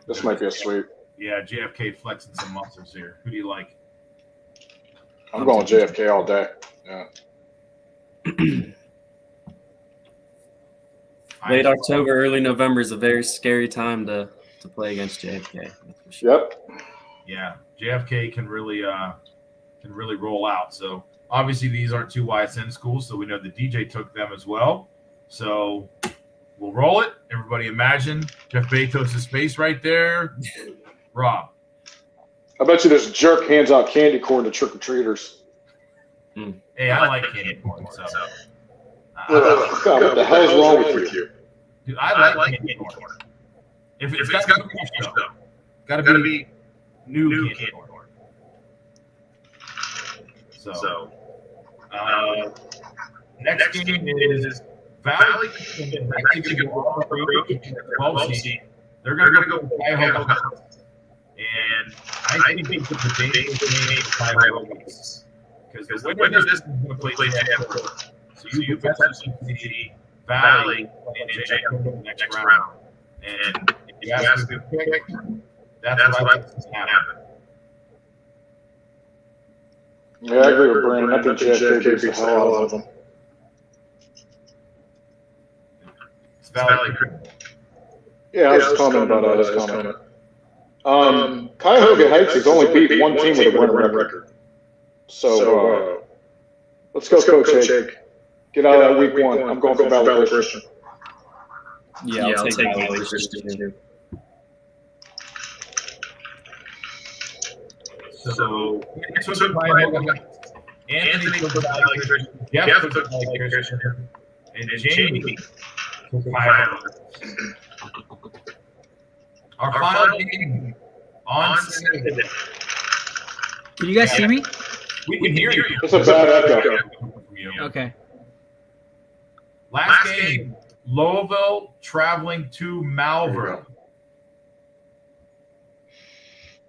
This might be a sweep. Yeah, JFK flexing some muscles here. Who do you like? I'm going JFK all day. Yeah. Late October, early November is a very scary time to play against JFK. Sure. Yep. Yeah, JFK can really roll out. So obviously these aren't two YSN schools, so we know the DJ took them as well. So we'll roll it. Everybody imagine Jeff Bezos' face right there. Rob. I bet you this jerk hands out candy corn to trick-or-treaters. Hey, I like candy corn. So. God, what the hell is wrong with you? Dude, I like candy corn. If it's got to be fresh, though. Got to be new candy corn. So, next game is Valley. They're going to go with Cuyahoga. And I think it's a dangerous game for Cuyahoga because the winner of this is going to play JFK. So you potentially see Valley and JFK in the next round. And if you ask me to pick, that's what I think is happen. Yeah, I agree with Brandon. I think JFK beats the hell out of them. It's Valley. Yeah, I was just commenting about his comment. Cuyahoga Heights has only beat one team with a winning record. So let's go, Coach Hake. Get out of that week one. I'm going for Valley Christian. Yeah, I'll take Valley Christian too. So, took Cuyahoga Heights. Anthony took Valley Christian. Jeff took Valley Christian. And Jamie took Cuyahoga. Our final game on Saturday. Can you guys see me? We can hear you. It's a bad echo. Okay. Last game, Lowville traveling to Malvern.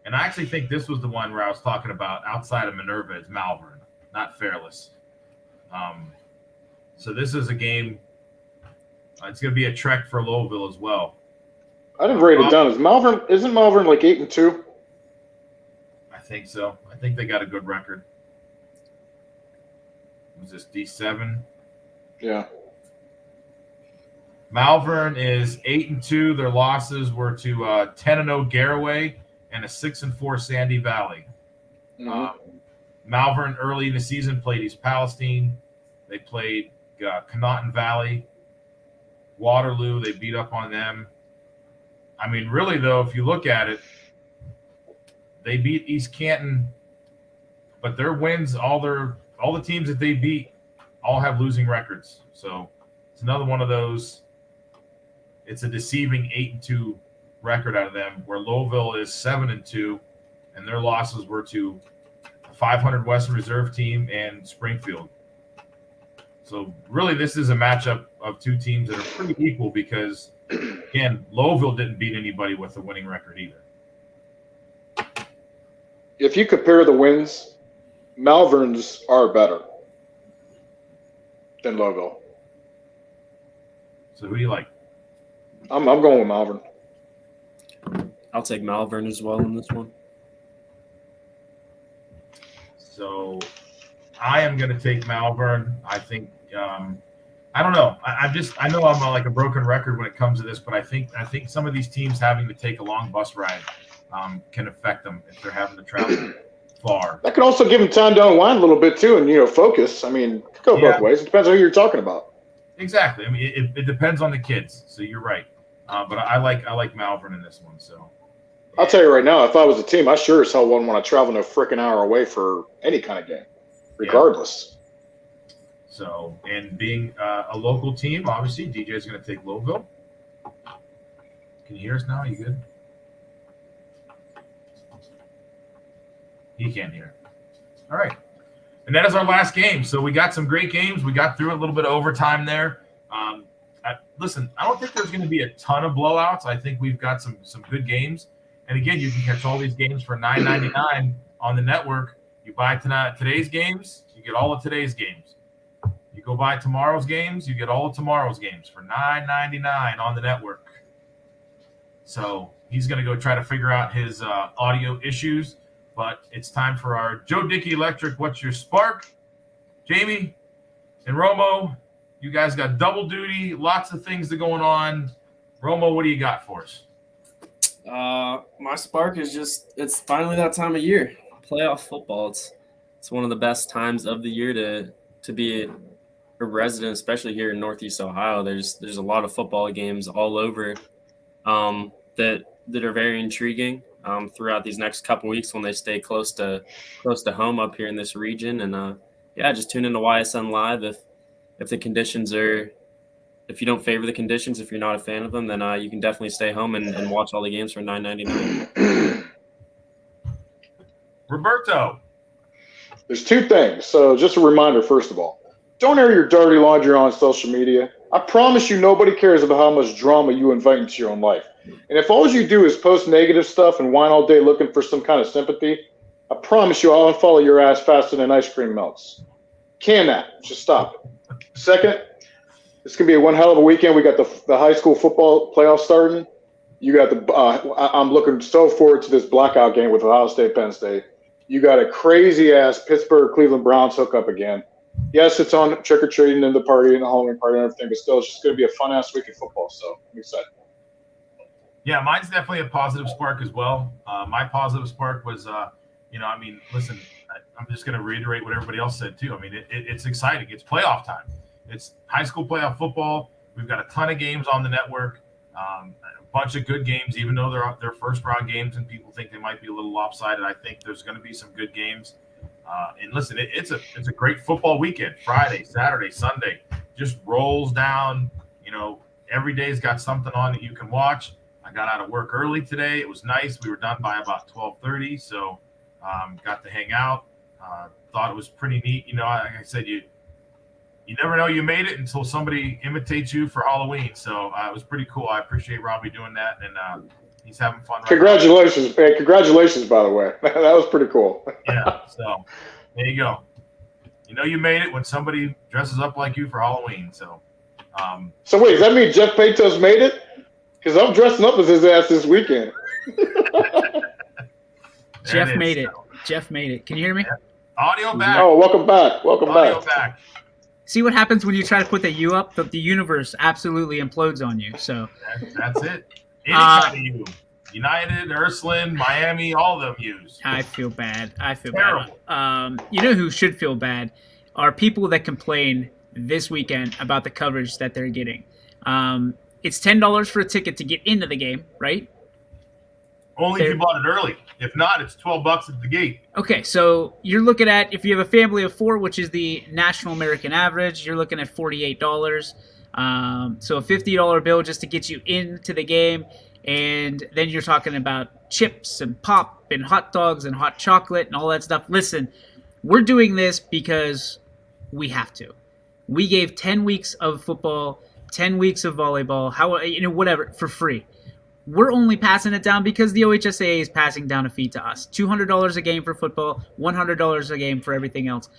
And I actually think this was the one where I was talking about outside of Minerva is Malvern, not Fairless. So this is a game. It's going to be a trek for Lowville as well. I didn't write it down. Isn't Malvern like 8-2? I think so. I think they got a good record. Was this D7? Yeah. Malvern is 8-2. Their losses were to 10-0 Garaway and a 6-4 Sandy Valley. Mm-hmm. Malvern early in the season played East Palestine. They played Connaughton Valley, Waterloo. They beat up on them. I mean, really, though, if you look at it, they beat East Canton, but their wins, all the teams that they beat, all have losing records. So it's another one of those. It's a deceiving 8-2 record out of them, where Louisville is 7-2, and their losses were to a 500 Western Reserve team and Springfield. So really, this is a matchup of two teams that are pretty equal because, again, Louisville didn't beat anybody with a winning record either. If you compare the wins, Malvern's are better than Louisville. So who do you like? I'm going with Malvern. I'll take Malvern as well in this one. So I am going to take Malvern. I think I don't know. I know I'm like a broken record when it comes to this, but I think some of these teams having to take a long bus ride can affect them if they're having to travel far. That could also give them time to unwind a little bit too, and focus. I mean, it could go both ways. It depends on who you're talking about. Exactly. I mean, it depends on the kids. So you're right. But I like Malvern in this one. So I'll tell you right now, if I was a team, I sure as hell wouldn't want to travel a freaking hour away for any kind of game, regardless. Yeah. So, and being a local team, obviously, DJ is going to take Louisville. Can you hear us now? Are you good? He can't hear. All right. And that is our last game. So we got some great games. We got through a little bit of overtime there. Listen, I don't think there's going to be a ton of blowouts. I think we've got some good games. And again, you can catch all these games for $9.99 on the network. You buy today's games, you get all of today's games. You go buy tomorrow's games, you get all of tomorrow's games for $9.99 on the network. So he's going to go try to figure out his audio issues. But it's time for our Joe Dickey Electric What's Your Spark? Jamie and Romo, you guys got double duty, lots of things going on. Romo, what do you got for us? My spark is it's finally that time of year. Playoff football. It's one of the best times of the year to be a resident, especially here in Northeast Ohio. There's a lot of football games all over that are very intriguing throughout these next couple weeks when they stay close to home up here in this region. And just tune into YSN Live if the conditions are. If you don't favor the conditions, if you're not a fan of them, then you can definitely stay home and watch all the games for $9.99. Roberto. There's two things. So just a reminder, first of all, don't air your dirty laundry on social media. I promise you nobody cares about how much drama you invite into your own life. And if all you do is post negative stuff and whine all day looking for some kind of sympathy, I promise you I'll unfollow your ass faster than ice cream melts. Can that. Just stop it. Second, it's going to be one hell of a weekend. We got the high school football playoffs starting. You got I'm looking so forward to this blackout game with Ohio State, Penn State. You got a crazy-ass Pittsburgh-Cleveland Browns hookup again. Yes, it's on trick-or-treating and the party and the Halloween party and everything, but still, it's just going to be a fun-ass week of football, so I'm excited. Yeah, mine's definitely a positive spark as well. My positive spark was, listen, I'm just going to reiterate what everybody else said, too. I mean, it's exciting. It's playoff time. It's high school playoff football. We've got a ton of games on the network, a bunch of good games, even though they're first-round games and people think they might be a little lopsided. I think there's going to be some good games. And listen, it's a great football weekend. Friday, Saturday, Sunday just rolls down. Every day's got something on that you can watch. I got out of work early today. It was nice. We were done by about 12:30, so got to hang out. Thought it was pretty neat. Like I said, you never know you made it until somebody imitates you for Halloween. So it was pretty cool. I appreciate Robbie doing that, and he's having fun. Congratulations, man. Congratulations, by the way. That was pretty cool. Yeah, so there you go. You made it when somebody dresses up like you for Halloween. So so wait, does that mean Jeff Paytos made it? Because I'm dressing up as his ass this weekend. Jeff made it. Jeff made it. Can you hear me? Yeah. Audio back. Oh, welcome back. Audio back. See what happens when you try to put the U up? The universe absolutely implodes on you. So that's it. Any kind of U. United, Ursuline, Miami, all of them U's. I feel bad. Terrible. You know who should feel bad are people that complain this weekend about the coverage that they're getting. It's $10 for a ticket to get into the game, right? Only if you bought it early. If not, it's $12 at the gate. Okay, so you're looking at, if you have a family of 4, which is the national American average, you're looking at $48. So a $50 bill just to get you into the game. and then you're talking about chips and pop and hot dogs and hot chocolate and all that stuff. Listen, we're doing this because we have to. We gave 10 weeks of football, 10 weeks of volleyball, whatever, for free. We're only passing it down because the OHSAA is passing down a fee to us. $200 a game for football, $100 a game for everything else.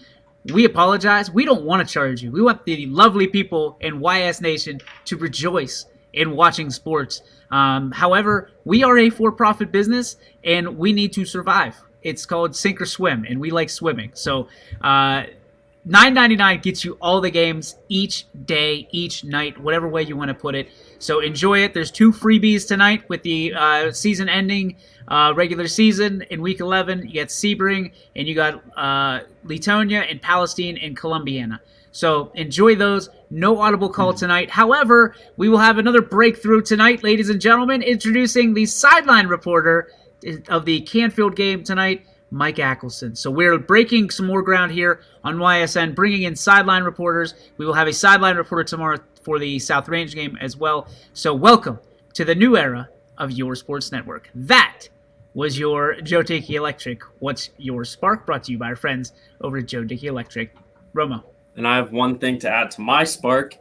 We apologize. We don't want to charge you. We want the lovely people in YS Nation to rejoice in watching sports. However, we are a for-profit business, and we need to survive. It's called sink or swim, and we like swimming. So $9.99 gets you all the games each day, each night, whatever way you want to put it. So enjoy it. There's 2 freebies tonight with the season-ending regular season in Week 11. You got Sebring, and you got Letonia and Palestine and Columbiana. So enjoy those. No audible call tonight. However, we will have another breakthrough tonight, ladies and gentlemen, introducing the sideline reporter of the Canfield game tonight, Mike Ackelson. So we're breaking some more ground here on YSN, bringing in sideline reporters. We will have a sideline reporter tomorrow for the South Range game as well. So welcome to the new era of your sports network. That was your Joe Dickey Electric. What's your spark? Brought to you by our friends over at Joe Dickey Electric. Romo. And I have one thing to add to my spark.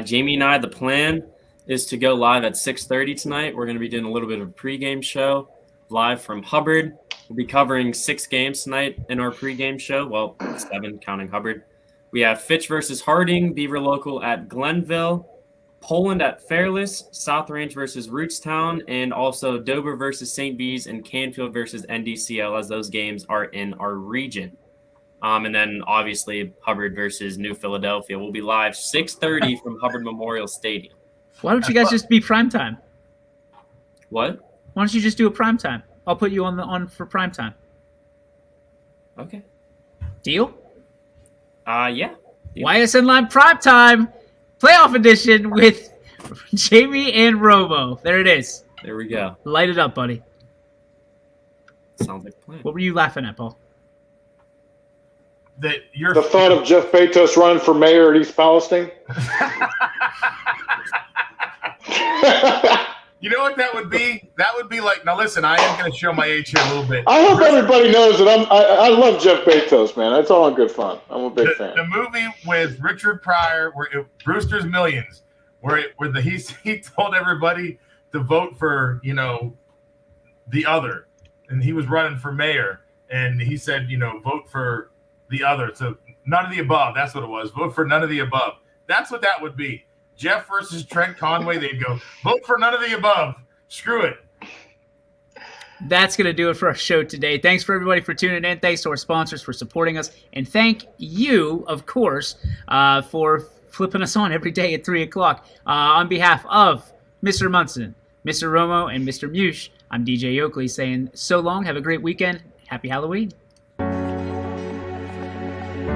Jamie and I, the plan is to go live at 6:30 tonight. We're going to be doing a little bit of a pregame show live from Hubbard. We'll be covering 6 games tonight in our pregame show. Well, 7 counting Hubbard. We have Fitch versus Harding, Beaver Local at Glenville, Poland at Fairless, South Range versus Rootstown, and also Dover versus St. Bees and Canfield versus NDCL, as those games are in our region. And then obviously Hubbard versus New Philadelphia. We'll be live 6:30 from Hubbard Memorial Stadium. Why don't you guys just be primetime? What? Why don't you just do a primetime? I'll put you on for primetime. Okay. Deal? Yeah. YSN Live Primetime Playoff Edition with Jamie and Romo. There it is. There we go. Light it up, buddy. Sounds like a plan. What were you laughing at, Paul? The thought of Jeff Bezos running for mayor at East Palestine. You know what that would be? That would be like, now listen, I am going to show my age here a little bit. I hope everybody knows that I love Jeff Bezos, man. That's all in good fun. I'm a big fan. The movie with Richard Pryor, Brewster's Millions, he told everybody to vote for, the other. And he was running for mayor. And he said, vote for the other. So none of the above. That's what it was. Vote for none of the above. That's what that would be. Jeff versus Trent Conway. They'd go, vote for none of the above. Screw it. That's going to do it for our show today. Thanks for everybody for tuning in. Thanks to our sponsors for supporting us. And thank you, of course, for flipping us on every day at 3 o'clock. On behalf of Mr. Munson, Mr. Romo, and Mr. Mush, I'm DJ Oakley saying so long. Have a great weekend. Happy Halloween.